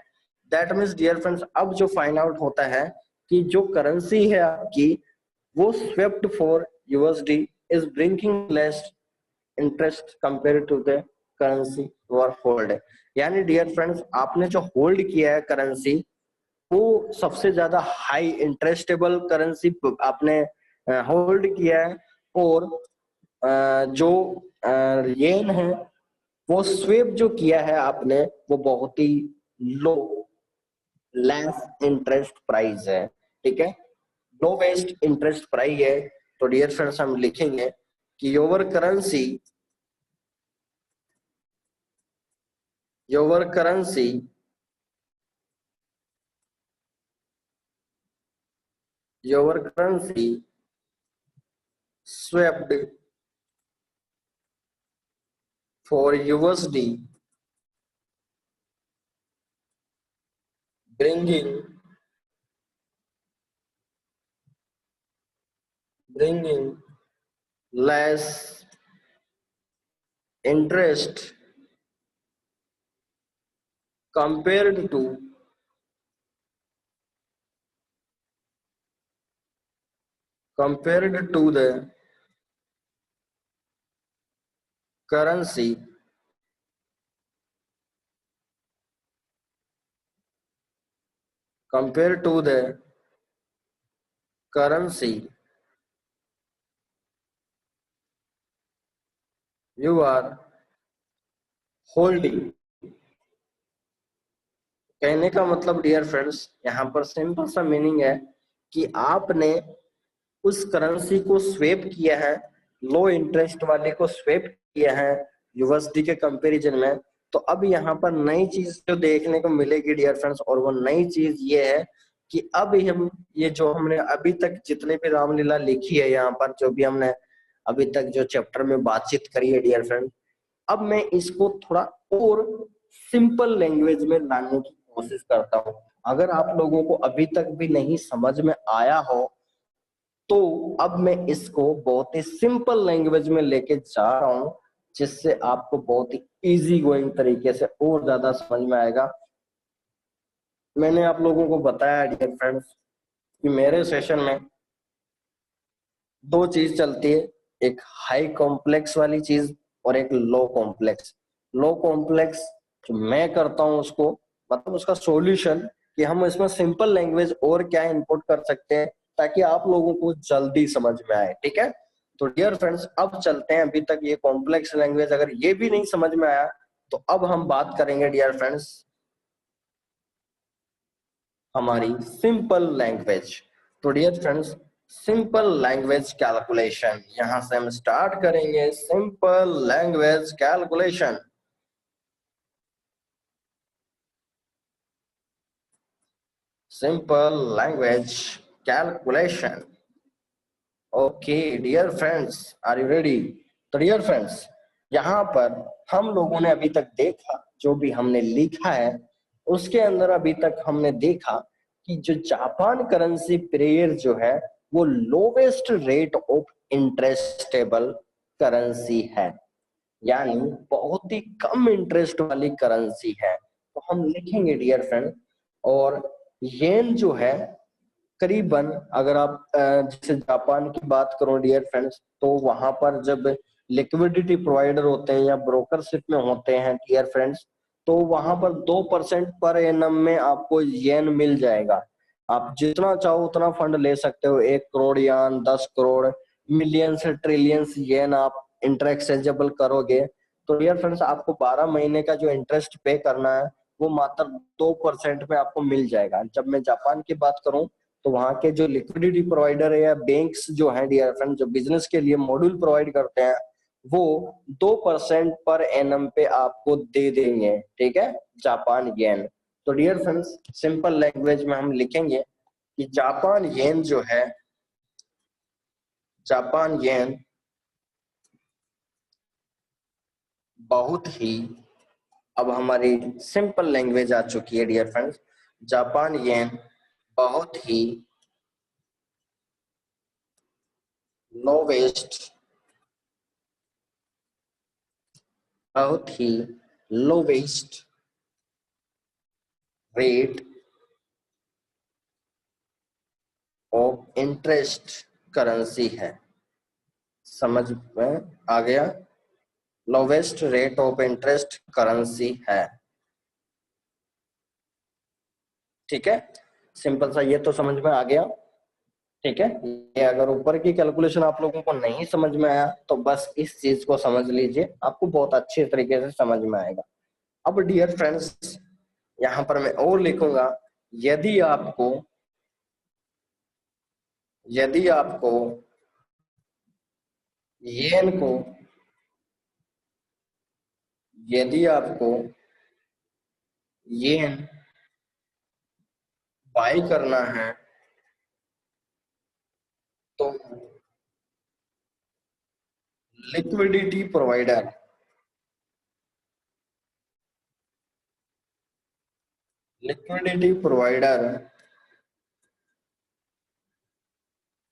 दैट मीन्स डियर फ्रेंड्स अब जो फाइंड आउट होता है कि जो करेंसी है आपकी वो swapped for USD is bringing less interest compare to the currency you are hold. यानी डियर फ्रेंड्स आपने जो होल्ड किया है करेंसी वो सबसे ज्यादा हाई इंटरेस्टेबल करेंसी आपने होल्ड किया है, और जो येन है वो स्वेप जो किया है आपने वो बहुत ही लो लेस इंटरेस्ट प्राइस है। ठीक है, लो बेस्ड इंटरेस्ट प्राइस है। तो डियर फ्रेंड्स हम लिखेंगे कि your currency swapped for USD bringing less interest compared to compared to the currency compared to the currency you are holding। कहने का मतलब डियर फ्रेंड्स, यहाँ पर सिंपल सा मीनिंग है कि आपने उस करेंसी को स्वेप किया है, लो इंटरेस्ट वाले को स्वेप किया है यूएसडी के कंपैरिजन में। तो अब यहाँ पर नई चीज जो देखने को मिलेगी डियर फ्रेंड्स, और वो नई चीज ये है कि अब हम ये जो हमने अभी तक जितने भी रामलीला लिखी है, यहाँ पर जो भी हमने अभी तक जो चैप्टर में बातचीत करी है डियर फ्रेंड, अब मैं इसको थोड़ा और सिंपल लैंग्वेज में लाने की कोशिश करता हूँ। अगर आप लोगों को अभी तक भी नहीं समझ में आया हो तो अब मैं इसको बहुत ही सिंपल लैंग्वेज में लेके जा रहा हूं, जिससे आपको बहुत ही इजी गोइंग तरीके से और ज्यादा समझ में आएगा। मैंने आप लोगों को बताया डियर फ्रेंड्स कि मेरे सेशन में दो चीज चलती है, एक हाई कॉम्प्लेक्स वाली चीज और एक लो कॉम्प्लेक्स। लो कॉम्प्लेक्स जो मैं करता हूं उसको मतलब उसका सॉल्यूशन कि हम इसमें सिंपल लैंग्वेज और क्या इंपोर्ट कर सकते हैं ताकि आप लोगों को जल्दी समझ में आए। ठीक है, तो डियर फ्रेंड्स अब चलते हैं। अभी तक ये कॉम्प्लेक्स लैंग्वेज अगर ये भी नहीं समझ में आया तो अब हम बात करेंगे डियर फ्रेंड्स हमारी सिंपल लैंग्वेज। तो dear friends simple language calculation यहां से हम स्टार्ट करेंगे। Simple language calculation, simple language calculation. Okay dear friends, are you ready? तो डियर फ्रेंड्स यहाँ पर हम लोगों ने अभी तक देखा, जो भी हमने लिखा है उसके अंदर अभी तक हमने देखा कि जो जापान करेंसी पेयर जो है वो लोवेस्ट रेट ऑफ इंटरेस्टेबल करेंसी है, यानी बहुत ही कम इंटरेस्ट वाली करेंसी है। तो हम लिखेंगे डियर फ्रेंड, और येन जो है करीबन अगर आप जैसे जापान की बात करो डियर फ्रेंड्स, तो वहां पर जब लिक्विडिटी प्रोवाइडर होते हैं या ब्रोकरशिप में होते हैं डियर फ्रेंड्स, तो वहां पर 2% पर एनम में आपको येन मिल जाएगा। आप जितना चाहो उतना फंड ले सकते हो, 1 करोड़ यान, 10 करोड़, मिलियन से ट्रिलियंस येन आप इंटर एक्सचेंजेबल करोगे तो डियर फ्रेंड्स आपको 12 महीने का जो इंटरेस्ट पे करना है वो मात्र 2% में आपको मिल जाएगा। जब मैं जापान की बात करूं तो वहां के जो लिक्विडिटी प्रोवाइडर है या बैंक्स जो है डियर फ्रेंड, जो बिजनेस के लिए मॉड्यूल प्रोवाइड करते हैं, वो 2% पर एनम पे आपको दे देंगे। ठीक है, जापान येन। तो डियर फ्रेंड्स सिंपल लैंग्वेज में हम लिखेंगे कि जापान येन जो है, जापान येन बहुत ही, अब हमारी सिंपल लैंग्वेज आ चुकी है डियर फ्रेंड्स, जापान येन बहुत ही लोवेस्ट, बहुत ही lowest rate of interest currency है। समझ में आ गया? Lowest rate of interest currency है। ठीक है, सिंपल सा ये तो समझ में आ गया। ठीक है, ये अगर ऊपर की कैलकुलेशन आप लोगों को नहीं समझ में आया तो बस इस चीज को समझ लीजिए, आपको बहुत अच्छे तरीके से समझ में आएगा। अब डियर फ्रेंड्स यहाँ पर मैं और लिखूंगा, यदि आपको यदि आपको येन को यदि आपको येन बाय करना है तो liquidity provider liquidity provider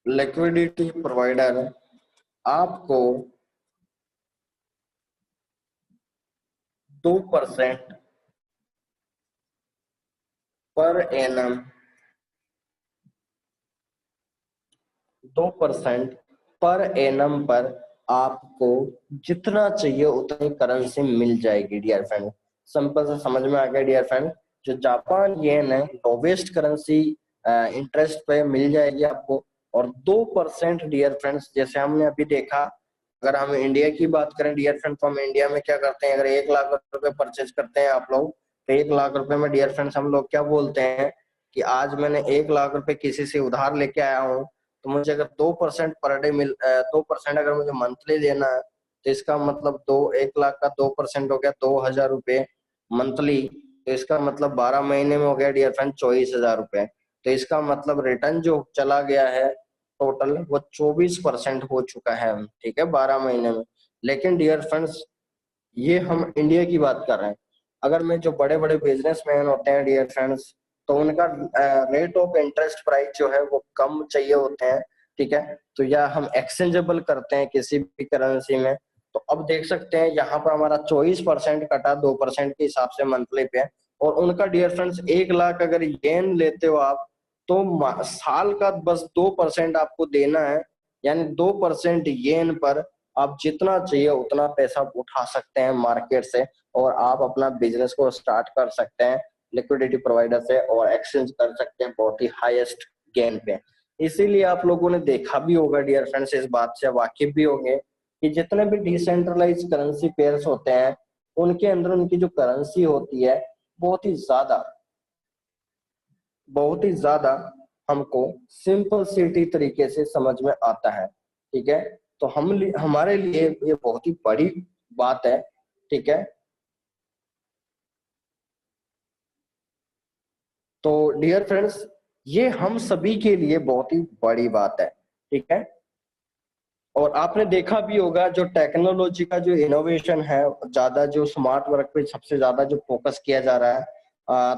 liquidity provider आपको 2% पर एनम 2% पर एनम पर आपको जितना चाहिए उतनी करेंसी मिल जाएगी डियर फ्रेंड। सिंपल से समझ में आ गया डियर फ्रेंड। जो जापान येन है लोवेस्ट करेंसी इंटरेस्ट पे मिल जाएगी आपको। और 2% डियर फ्रेंड्स, जैसे हमने अभी देखा, अगर हम इंडिया की बात करें डियर फ्रेंड्स, तो हम इंडिया में क्या करते हैं, अगर 1 लाख रुपए परचेज करते हैं आप लोग, तो 1 लाख रुपए में डियर फ्रेंड्स हम लोग क्या बोलते हैं कि आज मैंने 1 लाख रुपए किसी से उधार लेके आया हूँ, तो मुझे अगर 2% पर डे 2% अगर मुझे मंथली देना है, तो इसका मतलब 1 लाख का 2% हो गया 2,000 रुपये मंथली। तो इसका मतलब 12 महीने में हो गया डियर फ्रेंड 24,000 रुपये। तो इसका मतलब रिटर्न जो चला गया है टोटल वो 24% हो चुका है, ठीक है, 12 महीने में। लेकिन डियर फ्रेंड्स ये हम इंडिया की बात कर रहे हैं। अगर मैं जो बड़े बड़े बिजनेसमैन होते हैं डियर फ्रेंड्स, तो उनका रेट ऑफ इंटरेस्ट प्राइस जो है वो कम चाहिए होते हैं, ठीक है। तो या हम एक्सचेंजेबल करते हैं किसी भी करेंसी में। तो अब देख सकते हैं यहाँ पर हमारा 24% कटा 2% के हिसाब से मंथली पे। और उनका डियर फ्रेंड्स 1 लाख अगर येन लेते हो आप, तो साल का बस 2% आपको देना है। यानी 2% येन पर आप जितना चाहिए उतना पैसा उठा सकते हैं मार्केट से, और आप अपना बिजनेस को स्टार्ट कर सकते हैं लिक्विडिटी प्रोवाइडर से, और एक्सचेंज कर सकते हैं बहुत ही हाईएस्ट गेन पे। इसीलिए आप लोगों ने देखा भी होगा डियर फ्रेंड्स, इस बात से वाकिफ भी होंगे कि जितने भी डिसेंट्रलाइज करेंसी पेयर्स होते हैं उनके अंदर उनकी जो करेंसी होती है बहुत ही ज्यादा हमको सिंपल सिटी तरीके से समझ में आता है, ठीक है। तो हमारे लिए ये बहुत ही बड़ी बात है, ठीक है। तो डियर फ्रेंड्स ये हम सभी के लिए बहुत ही बड़ी बात है, ठीक है। और आपने देखा भी होगा जो टेक्नोलॉजी का जो इनोवेशन है, ज्यादा जो स्मार्ट वर्क पे सबसे ज्यादा जो फोकस किया जा रहा है,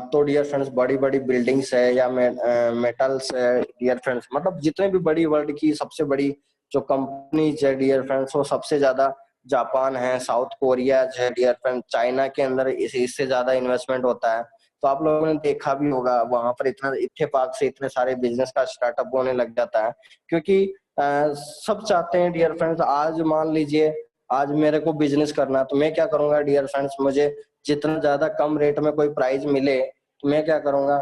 तो डियर फ्रेंड्स बड़ी बड़ी बिल्डिंग्स है या मेटल्स है डियर फ्रेंड्स, मतलब जितने भी बड़ी वर्ल्ड की सबसे बड़ी जो कंपनीज है डियर फ्रेंड्स, वो सबसे ज्यादा जापान है, साउथ कोरिया है डियर फ्रेंड, चाइना के अंदर इससे ज्यादा इन्वेस्टमेंट होता है। तो आप लोगों ने देखा भी होगा वहां पर इतना इत्तेफाक से इतने सारे बिजनेस का स्टार्टअप होने लग जाता है, क्योंकि सब चाहते हैं डियर फ्रेंड्स। आज मान लीजिए आज मेरे को बिजनेस करना है, तो मैं क्या करूंगा डियर फ्रेंड्स, मुझे जितना ज्यादा कम रेट में कोई प्राइस मिले तो मैं क्या करूंगा,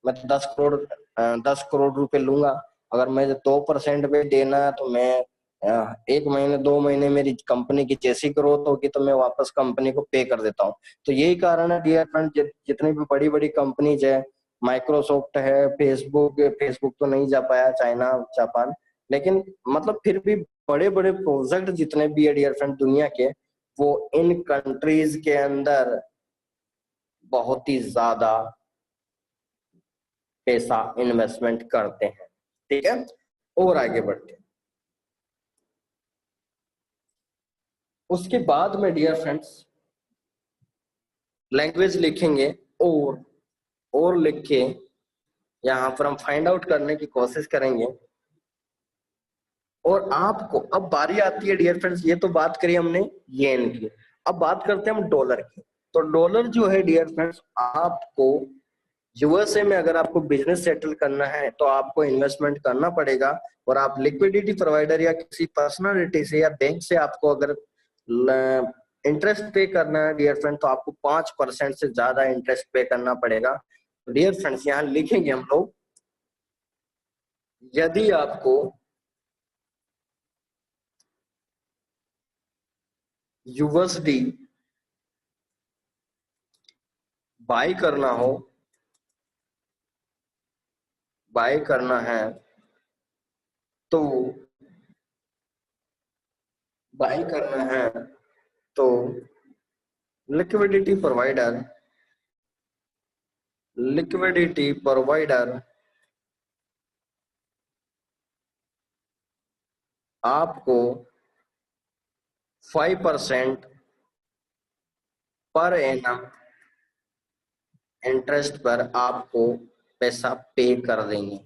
मैं तो 10 करोड़ रुपए लूंगा। अगर मुझे 2% पे देना है तो मैं 1 महीने 2 महीने मेरी कंपनी की जैसी ग्रोथ होगी तो मैं वापस कंपनी को पे कर देता हूँ। तो यही कारण है डियर फ्रेंड, जितनी भी बड़ी बड़ी कंपनीज है, माइक्रोसॉफ्ट है, फेसबुक फेसबुक तो नहीं जा पाया चाइना जापान, लेकिन मतलब फिर भी बड़े बड़े प्रोजेक्ट जितने भी है डियर फ्रेंड दुनिया के, वो इन कंट्रीज के अंदर बहुत ही ज्यादा पैसा इन्वेस्टमेंट करते हैं, ठीक है। और आगे बढ़ते हैं। उसके बाद में डियर फ्रेंड्स लैंग्वेज लिखेंगे, और लिख के यहाँ पर हम फाइंड आउट करने की कोशिश करेंगे। और आपको अब बारी आती है डियर फ्रेंड्स, ये तो बात करी हमने येन की, अब बात करते हैं हम डॉलर की। तो डॉलर जो है डियर फ्रेंड्स, आपको यूएसए में अगर आपको बिजनेस सेटल करना है तो आपको इन्वेस्टमेंट करना पड़ेगा। और आप लिक्विडिटी प्रोवाइडर या किसी पर्सनालिटी से या बैंक से आपको अगर इंटरेस्ट पे करना है डियर फ्रेंड, तो आपको 5% से ज्यादा इंटरेस्ट पे करना पड़ेगा। डियर फ्रेंड्स यहाँ लिखेंगे हम लोग, यदि आपको यूएसडी बाय करना हो, बाय करना है, तो बाय करना है तो लिक्विडिटी प्रोवाइडर लिक्विडिटी प्रोवाइडर आपको 5% पर एनम इंटरेस्ट पर आपको पैसा पे कर देंगे,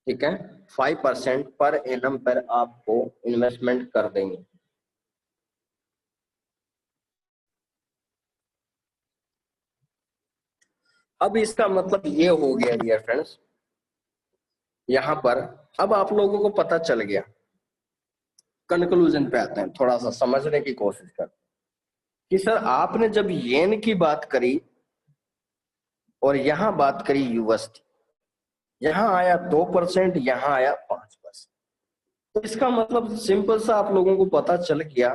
ठीक है। 5% पर एनम पर आपको इन्वेस्टमेंट कर देंगे। अब इसका मतलब ये हो गया डियर फ्रेंड्स यहाँ पर अब आप लोगों को पता चल गया। कंक्लूजन पे आते हैं, थोड़ा सा समझने की कोशिश कर कि सर आपने जब येन की बात करी और यहाँ बात करी यूएसडी, यहाँ आया 2%, यहाँ आया 5%। तो इसका मतलब सिंपल सा आप लोगों को पता चल गया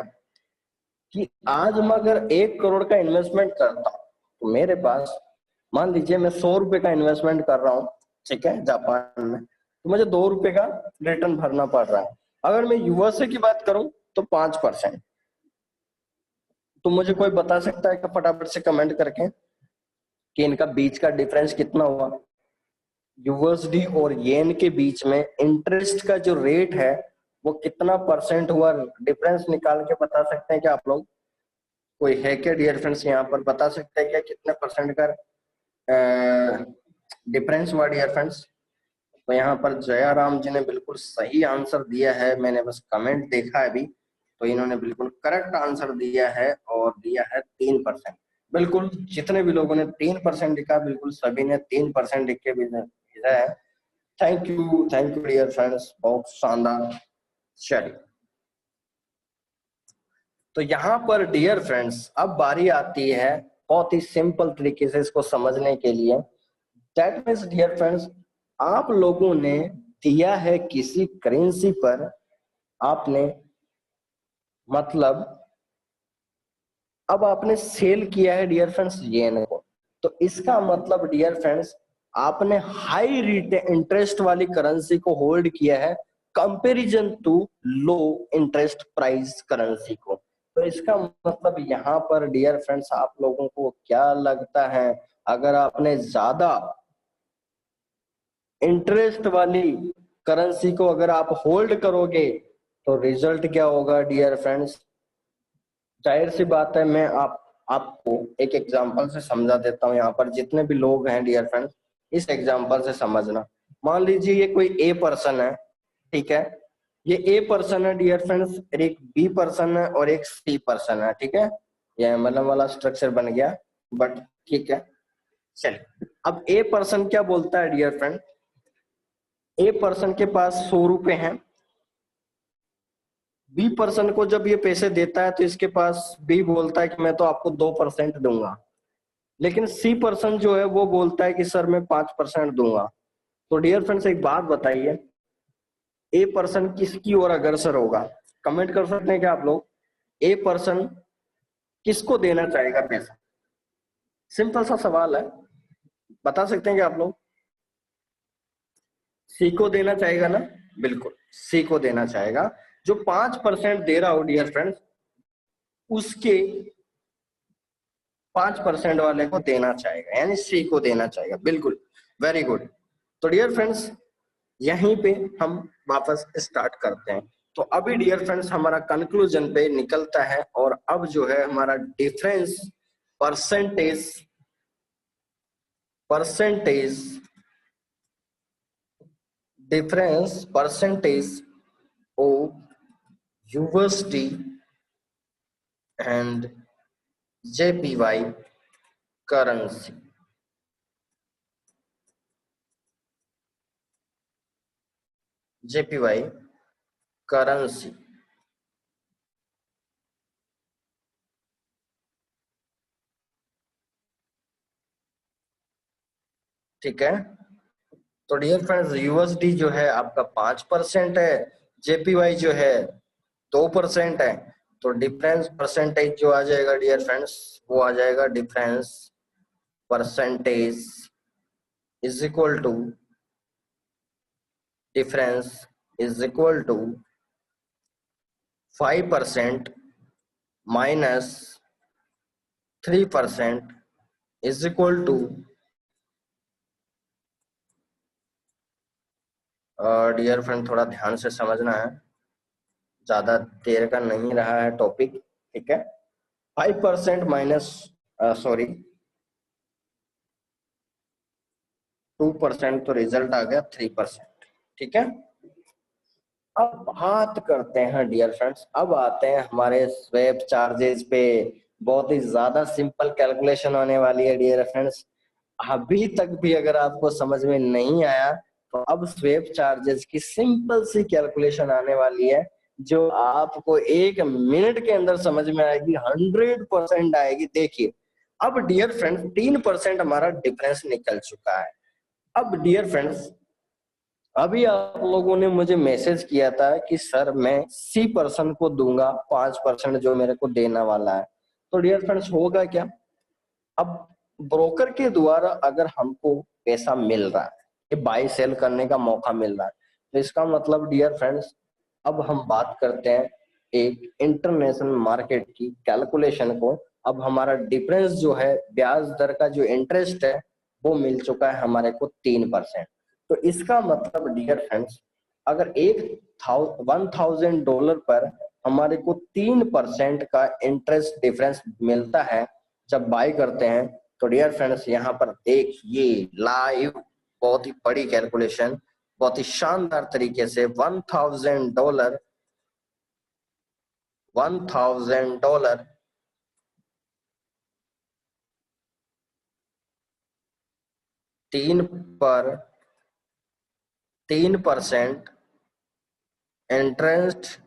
कि आज मैं अगर 1 करोड़ का इन्वेस्टमेंट करता हूं तो मेरे पास, मान लीजिए मैं 100 रुपए का इन्वेस्टमेंट कर रहा हूँ, ठीक है, जापान में, तो मुझे 2 रुपए का रिटर्न भरना पड़ रहा है। अगर मैं यूएसए की बात करूं तो 5%। तो मुझे कोई बता सकता है कि फटाफट से कमेंट करके कि इनका बीच का डिफरेंस कितना हुआ? यूएसडी और येन के बीच में इंटरेस्ट का जो रेट है वो कितना परसेंट हुआ? डिफरेंस निकाल के बता सकते हैं क्या आप लोग? कोई है क्या डियर फ्रेंड्स यहाँ पर बता सकते हैं क्या कितने परसेंट का डिफरेंस हुआ डियर फ्रेंड्स? तो यहाँ पर जयाराम जी ने बिल्कुल सही आंसर दिया है, मैंने बस कमेंट देखा है अभी, तो इन्होंने बिल्कुल करेक्ट आंसर दिया है और दिया है 3%। बिल्कुल जितने भी लोगों ने 3% लिखा, बिल्कुल सभी ने 3% लिख के भेजा है। थैंक यू डियर फ्रेंड्स, बहुत शानदार। चलिए, तो यहाँ पर डियर फ्रेंड्स अब बारी आती है बहुत ही सिंपल तरीके से इसको समझने के लिए। दैट मीन्स डियर फ्रेंड्स, आप लोगों ने दिया है किसी करेंसी पर, आपने मतलब अब आपने सेल किया है डियर फ्रेंड्स येन को, तो इसका मतलब डियर फ्रेंड्स आपने हाई रेट इंटरेस्ट वाली करेंसी को होल्ड किया है comparison to low interest price currency को। तो इसका मतलब यहाँ पर डियर फ्रेंड्स आप लोगों को क्या लगता है, अगर आपने ज्यादा इंटरेस्ट वाली करेंसी को अगर आप होल्ड करोगे तो रिजल्ट क्या होगा डियर फ्रेंड्स? जाहिर सी बात है, मैं आपको एक एग्जांपल से समझा देता हूँ। यहाँ पर जितने भी लोग हैं डियर फ्रेंड्स, इस एग्जांपल से समझना। मान लीजिए ये कोई ए पर्सन है, ठीक है, ये ए पर्सन है डियर फ्रेंड्स, एक बी पर्सन है और एक सी पर्सन है, ठीक है, ये मतलब वाला स्ट्रक्चर बन गया, बट ठीक है। चलिए, अब ए पर्सन क्या बोलता है डियर फ्रेंड? ए पर्सन के पास 100 रुपए हैं, बी पर्सन को जब ये पैसे देता है तो इसके पास बी बोलता है कि मैं तो आपको 2% दूंगा, लेकिन सी पर्सन जो है वो बोलता है कि सर मैं 5% दूंगा। तो डियर फ्रेंड्स एक बात बताइए, ए पर्सन किसकी ओर अग्रसर होगा? कमेंट कर सकते हैं क्या आप लोग? ए पर्सन किसको देना चाहेगा पैसा? सिंपल सा सवाल है, बता सकते हैं क्या आप लोग? सी को देना चाहेगा ना? बिल्कुल सी को देना चाहेगा। जो 5% दे रहा हो डियर फ्रेंड्स, उसके 5% वाले को देना चाहेगा, यानी सी को देना चाहेगा। बिल्कुल, वेरी गुड। तो डियर फ्रेंड्स यहीं पे हम वापस स्टार्ट करते हैं। तो अभी डियर फ्रेंड्स हमारा कंक्लूजन पे निकलता है, और अब जो है हमारा difference percentage percentage difference percentage of USD and JPY currency. JPY currency. ठीक है, तो डियर फ्रेंड्स यूएसडी जो है आपका 5% है, जेपीवाई जो है 2% है। तो डिफरेंस परसेंटेज जो आ जाएगा डियर फ्रेंड्स, वो आ जाएगा difference percentage is equal to difference is equal to 5% minus 3% is equal to, dear friend थोड़ा ध्यान से समझना है, ज्यादा देर का नहीं रहा है टॉपिक, ठीक है। 5% माइनस सॉरी 2% तो रिजल्ट आ गया 3%, ठीक है। अब बात करते हैं डियर फ्रेंड्स, अब आते हैं हमारे स्वेप चार्जेस पे। बहुत ही ज्यादा सिंपल कैलकुलेशन होने वाली है डियर फ्रेंड्स। अभी तक भी अगर आपको समझ में नहीं आया तो अब स्वेप चार्जेस की सिंपल सी कैलकुलेशन आने वाली है, जो आपको 1 मिनट के अंदर समझ में आएगी, 100% आएगी। देखिए अब डियर फ्रेंड्स 3% हमारा डिफरेंस निकल चुका है। अब डियर फ्रेंड्स अभी आप लोगों ने मुझे मैसेज किया था कि सर मैं सी पर्सन को दूंगा 5% जो मेरे को देना वाला है। तो डियर फ्रेंड्स होगा क्या, अब ब्रोकर के द्वारा अगर हमको पैसा मिल रहा है, ये बाय सेल करने का मौका मिल रहा है, तो इसका मतलब डियर फ्रेंड्स अब हम बात करते हैं एक इंटरनेशनल मार्केट की कैलकुलेशन को। अब हमारा डिफरेंस जो है ब्याज दर का जो इंटरेस्ट है वो मिल चुका है हमारे को 3%। तो इसका मतलब डियर फ्रेंड्स अगर $1,000 पर हमारे को 3% का इंटरेस्ट डिफरेंस मिलता है जब बाय करते हैं, तो डियर फ्रेंड्स यहाँ पर देखिए लाइव बहुत ही बड़ी कैलकुलेशन बहुत ही शानदार तरीके से $1,000 3% इंटरेस्ट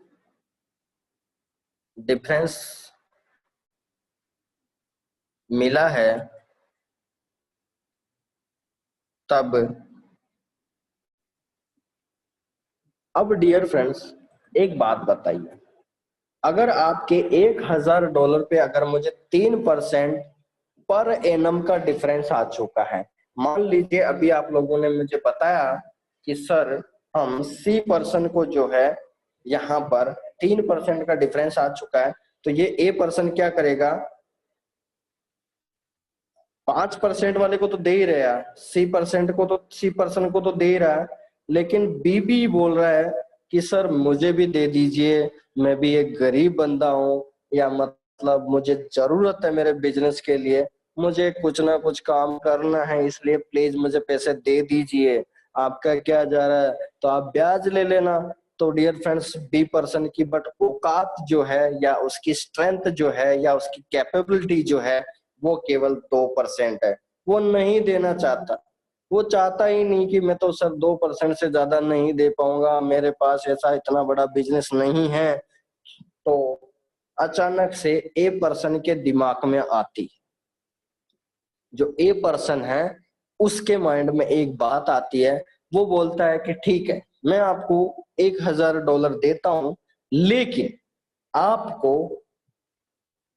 डिफरेंस मिला है, तब अब डियर फ्रेंड्स एक बात बताइए, अगर आपके $1,000 पे अगर मुझे 3% पर एनम का डिफरेंस आ चुका है, मान लीजिए अभी आप लोगों ने मुझे बताया कि सर हम सी पर्सन को जो है यहाँ पर 3% का डिफरेंस आ चुका है, तो ये ए पर्सन क्या करेगा, 5% वाले को तो दे ही रहा है, सी पर्सन को तो दे ही रहा है, लेकिन बी भी बोल रहा है कि सर मुझे भी दे दीजिए, मैं भी एक गरीब बंदा हूँ, या मतलब मुझे जरूरत है मेरे बिजनेस के लिए, मुझे कुछ ना कुछ काम करना है, इसलिए प्लीज मुझे पैसे दे दीजिए, आपका क्या जा रहा है, तो आप ब्याज ले लेना। तो डियर फ्रेंड्स बी पर्सन की बट औकात जो है या उसकी स्ट्रेंथ जो है या उसकी कैपेबिलिटी जो है वो केवल 2% है, वो नहीं देना चाहता, वो चाहता ही नहीं कि मैं तो सर 2% से ज्यादा नहीं दे पाऊंगा, मेरे पास ऐसा इतना बड़ा बिजनेस नहीं है। तो अचानक से ए पर्सन के दिमाग में आती, जो ए पर्सन है उसके माइंड में एक बात आती है, वो बोलता है कि ठीक है मैं आपको $1,000 देता हूं, लेकिन आपको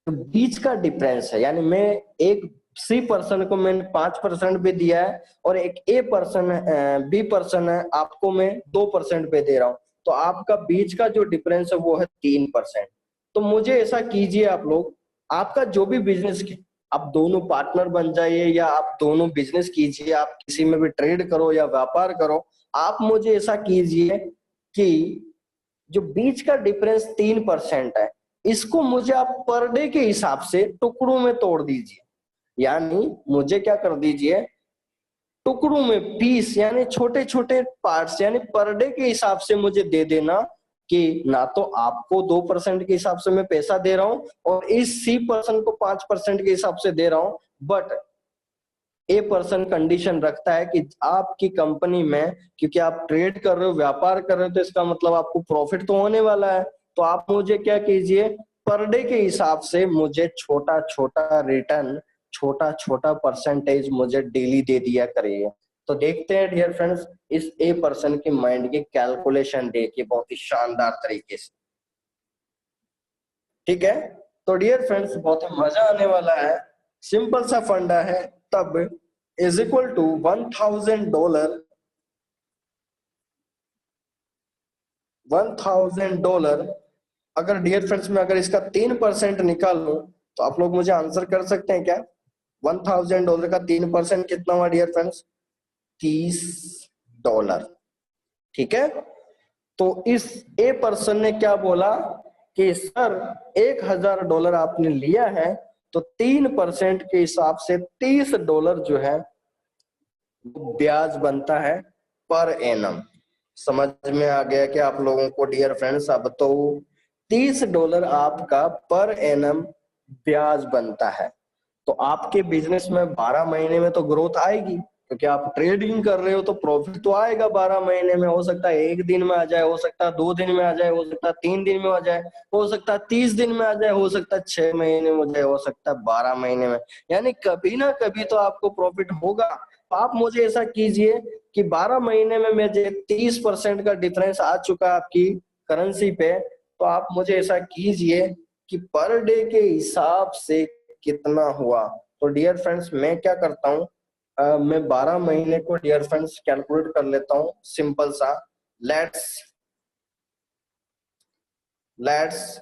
बीच का डिफरेंस है, यानी मैं एक सी पर्सन को मैंने 5% पे दिया है और एक ए पर्सन बी पर्सन है आपको मैं 2% पे दे रहा हूं, तो आपका बीच का जो डिफरेंस है वो है 3%। तो मुझे ऐसा कीजिए आप लोग, आपका जो भी बिजनेस आप दोनों पार्टनर बन जाइए या आप दोनों बिजनेस कीजिए, आप किसी में भी ट्रेड करो या व्यापार करो, आप मुझे ऐसा कीजिए कि जो बीच का डिफरेंस 3% है इसको मुझे आप पर डे के हिसाब से टुकड़ों में तोड़ दीजिए, यानी मुझे क्या कर दीजिए, टुकड़ों में पीस यानी छोटे छोटे पार्ट्स, यानी पर डे के हिसाब से मुझे दे देना, कि ना तो आपको 2% के हिसाब से मैं पैसा दे रहा हूं और इस सी पर्सन को 5% के हिसाब से दे रहा हूं, बट ए पर्सन कंडीशन रखता है कि आपकी कंपनी में क्योंकि आप ट्रेड कर रहे हो व्यापार कर रहे हो, तो इसका मतलब आपको प्रॉफिट तो होने वाला है, तो आप मुझे क्या कीजिए, पर डे के हिसाब से मुझे छोटा छोटा रिटर्न, छोटा छोटा परसेंटेज मुझे डेली दे दिया करिए। तो देखते हैं डियर फ्रेंड्स इस ए पर्सन की माइंड की कैलकुलेशन देखिए बहुत ही शानदार तरीके से, ठीक है। तो डियर फ्रेंड्स बहुत ही मजा आने वाला है, सिंपल सा फंडा है, तब इज इक्वल टू $1,000। अगर डियर फ्रेंड्स में अगर इसका 3% निकालूं तो आप लोग मुझे आंसर कर सकते हैं क्या, $1,000 का 3% कितना हुआ डियर फ्रेंड्स, $30। ठीक है, तो इस ए पर्सन ने क्या बोला कि सर $1,000 आपने लिया है, तो 3% के हिसाब से $30 जो है ब्याज बनता है पर एनम। समझ में आ गया कि आप लोगों को डियर फ्रेंड्स, अब तो $30 आपका पर एनम ब्याज बनता है। तो आपके बिजनेस में 12 महीने में तो ग्रोथ आएगी, क्योंकि आप ट्रेडिंग कर रहे हो तो प्रॉफिट तो आएगा 12 महीने में। हो सकता है 1 दिन में आ जाए, हो सकता है 2 दिन में आ जाए, हो सकता है 3 दिन में आ जाए, हो सकता है 30 दिन में आ जाए, हो सकता है 6 महीने में आ जाए, हो सकता है 12 महीने में। यानी कभी ना कभी तो आपको प्रॉफिट होगा। तो आप मुझे ऐसा कीजिए कि 12 महीने में मुझे 30% का डिफरेंस आ चुका आपकी करेंसी पे, तो आप मुझे ऐसा कीजिए कि पर डे के हिसाब से कितना हुआ। तो डियर फ्रेंड्स, मैं क्या करता हूँ, मैं 12 महीने को डियर फ्रेंड्स कैलकुलेट कर लेता हूँ सिंपल सा। लेट्स लेट्स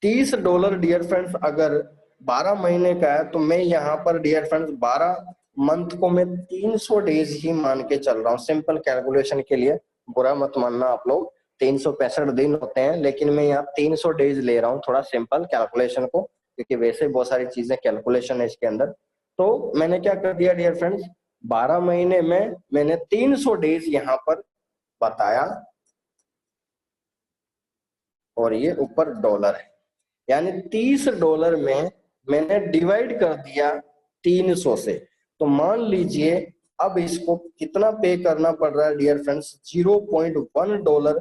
$30 डियर फ्रेंड्स अगर 12 महीने का है, तो मैं यहाँ पर डियर फ्रेंड्स 12 मंथ को मैं 300 डेज ही मान के चल रहा हूँ सिंपल कैलकुलेशन के लिए। बुरा मत मानना आप लोग, 365 दिन होते हैं, लेकिन मैं यहाँ 300 डेज ले रहा हूँ थोड़ा सिंपल कैलकुलेशन को, क्योंकि वैसे बहुत सारी चीजें कैलकुलेशन है इसके अंदर। तो मैंने क्या कर दिया डियर फ्रेंड्स, 12 महीने में मैंने 300 डेज यहाँ पर बताया, और ये ऊपर डॉलर है, यानी $30 में मैंने डिवाइड कर दिया 300 से। तो मान लीजिए अब इसको कितना पे करना पड़ रहा है डियर फ्रेंड्स, $0.1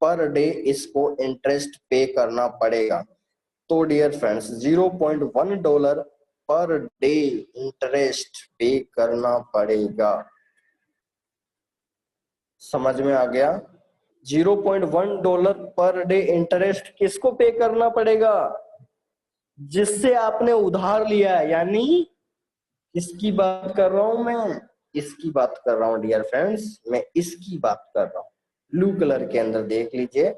पर डे इसको इंटरेस्ट पे करना पड़ेगा। तो dear friends $0.1 per day interest पे करना पड़ेगा। समझ में आ गया? $0.1 पर डे इंटरेस्ट किसको पे करना पड़ेगा? जिससे आपने उधार लिया है। यानी किसकी बात कर रहा हूं मैं? इसकी बात कर रहा हूं डियर फ्रेंड्स, मैं इसकी बात कर रहा हूं। ब्लू कलर के अंदर देख लीजिए,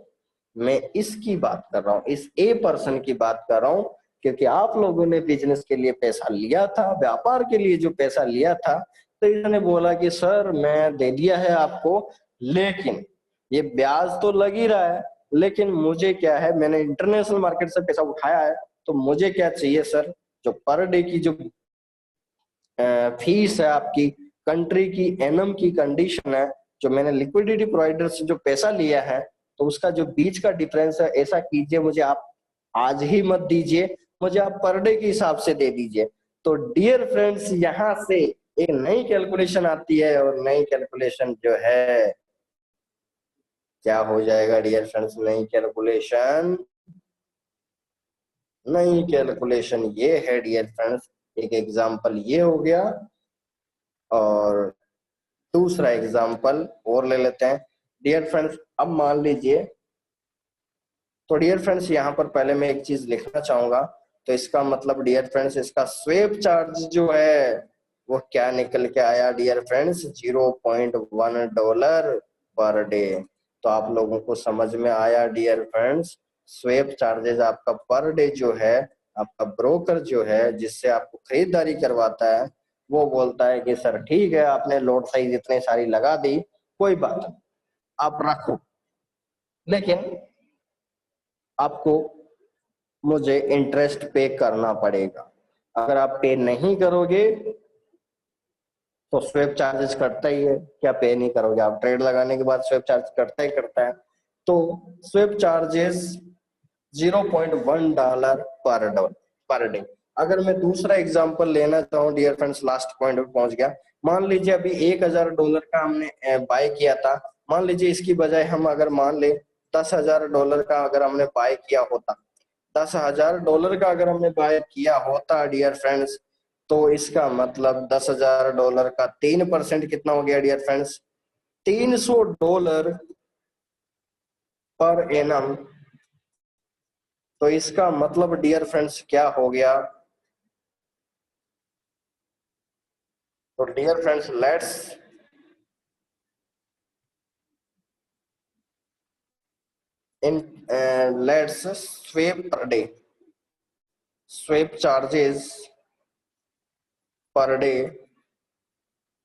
मैं इसकी बात कर रहा हूं, इस ए पर्सन की बात कर रहा हूं। क्योंकि आप लोगों ने बिजनेस के लिए पैसा लिया था, व्यापार के लिए जो पैसा लिया था, तो इन्होंने बोला कि सर मैं दे दिया है आपको, लेकिन ये ब्याज तो लग ही रहा है, लेकिन मुझे क्या है, मैंने इंटरनेशनल मार्केट से पैसा उठाया है, तो मुझे क्या चाहिए सर, जो पर डे की जो फीस है आपकी, कंट्री की एनम की कंडीशन है, जो मैंने लिक्विडिटी प्रोवाइडर से जो पैसा लिया है, तो उसका जो बीच का डिफरेंस है, ऐसा कीजिए मुझे आप आज ही मत दीजिए, मुझे आप पर डे के हिसाब से दे दीजिए। तो डियर फ्रेंड्स, यहाँ से एक नई कैलकुलेशन आती है, और नई कैलकुलेशन जो है क्या हो जाएगा डियर फ्रेंड्स, नई कैलकुलेशन ये है डियर फ्रेंड्स। एक एग्जांपल ये हो गया, और दूसरा एग्जांपल और ले लेते हैं डियर फ्रेंड्स। अब मान लीजिए, तो डियर फ्रेंड्स यहाँ पर पहले मैं एक चीज लिखना चाहूंगा। तो इसका मतलब डियर फ्रेंड्स, इसका स्वेप चार्ज जो है वो क्या निकल के आया डियर फ्रेंड्स, $0.1 पर डे। तो आप लोगों को समझ में आया डियर फ्रेंड्स, स्वेप चार्जेस आपका पर डे जो है, आपका ब्रोकर जो है जिससे आपको खरीदारी करवाता है, वो बोलता है कि सर ठीक है, आपने लॉट साइज इतने सारी लगा दी, कोई बात नहीं, आप रखो, लेकिन आपको मुझे इंटरेस्ट पे करना पड़ेगा। अगर आप पे नहीं करोगे तो स्वेप चार्जेस कटता ही है। क्या पे नहीं करोगे आप, ट्रेड लगाने के बाद स्वेप चार्ज कटता ही करता है। तो स्वेप चार्जेस $0.1 पर डे। अगर मैं दूसरा एग्जांपल लेना चाहूँ डियर फ्रेंड्स, लास्ट पॉइंट पे पहुंच गया। मान लीजिए अभी $1,000 का हमने बाय किया था, मान लीजिए इसकी बजाय हम अगर मान ले $10,000 का अगर हमने बाय किया होता, $10,000 का अगर हमने बाय किया होता डियर फ्रेंड्स, तो इसका मतलब $10,000 का 3% कितना हो गया डियर फ्रेंड्स, $300 पर एनम। तो इसका मतलब डियर फ्रेंड्स क्या हो गया, तो dear friends let's swap per day, swap charges per day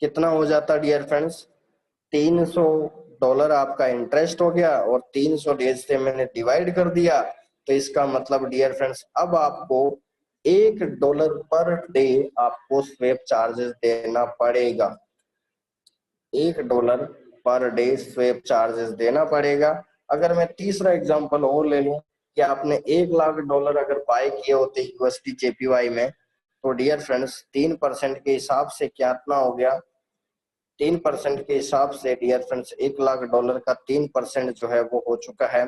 कितना हो जाता डियर फ्रेंड्स, $300 आपका इंटरेस्ट हो गया, और 300 डेज से मैंने डिवाइड कर दिया। तो इसका मतलब डियर फ्रेंड्स, अब आपको $1 पर डे आपको स्वेप चार्जेस देना पड़ेगा। $1 पर डे स्वेप चार्जेस देना पड़ेगा। अगर मैं तीसरा एग्जांपल और ले लूं कि आपने $1,00,000 अगर बाय किए होते USD JPY में, तो डियर फ्रेंड्स 3% के हिसाब से कितना हो गया, 3% के हिसाब से डियर फ्रेंड्स $1,00,000 का 3% जो है वो हो चुका है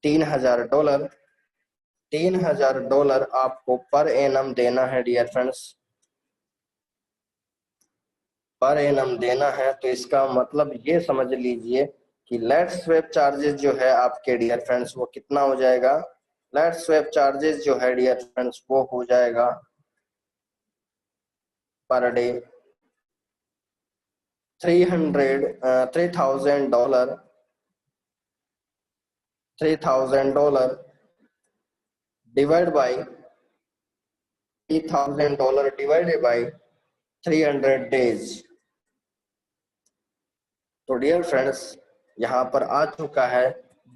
$3,000। $3,000 आपको पर एनम देना है डियर फ्रेंड्स, पर एनम देना है। तो इसका मतलब ये समझ लीजिए कि लेट स्वैप चार्जेस जो है आपके डियर फ्रेंड्स वो कितना हो जाएगा, लेट स्वैप चार्जेस जो है डियर फ्रेंड्स वो हो जाएगा per day $3,000 divide by $3,000 divided by 300 days. तो डियर फ्रेंड्स यहाँ पर आ चुका है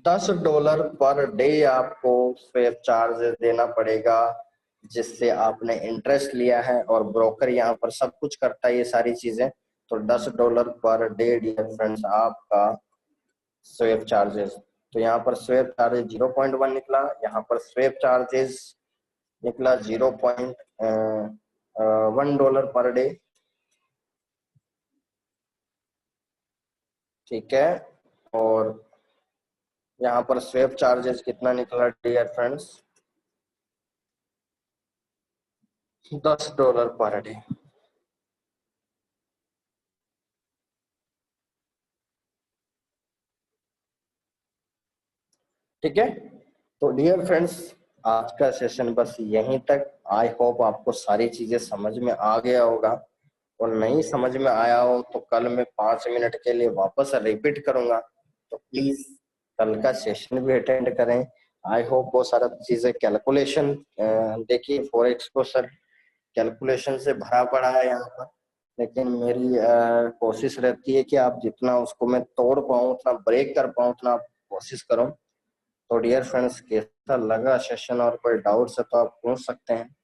$10 पर डे आपको स्वैप चार्ज देना पड़ेगा, जिससे आपने इंटरेस्ट लिया है और ब्रोकर यहाँ पर सब कुछ करता है ये सारी चीजें। तो $10 पर डे डियर फ्रेंड्स आपका स्वैप चार्जेस। तो यहाँ पर स्वैप चार्जेस 0.1 निकला, यहाँ पर स्वैप चार्जेस निकला $1 पर डे। ठीक है, और यहाँ पर स्वैप चार्जेस कितना निकला डियर फ्रेंड्स, $10 पर डे। ठीक है, तो डियर फ्रेंड्स आज का सेशन बस यहीं तक। आई होप आपको सारी चीजें समझ में आ गया होगा, और नहीं समझ में आया हो तो कल मैं 5 मिनट के लिए वापस रिपीट करूंगा, तो प्लीज कल का सेशन भी अटेंड करें। आई होप वो सारा चीजें कैलकुलेशन देखिए फॉरेक्स को सर कैलकुलेशन से भरा पड़ा है यहाँ पर, लेकिन मेरी कोशिश रहती है कि आप जितना उसको मैं तोड़ पाऊँ, उतना ब्रेक कर पाऊँ, उतना आप कोशिश करो। तो डियर फ्रेंड्स कैसा लगा सेशन, और कोई डाउट्स है तो आप पूछ सकते हैं।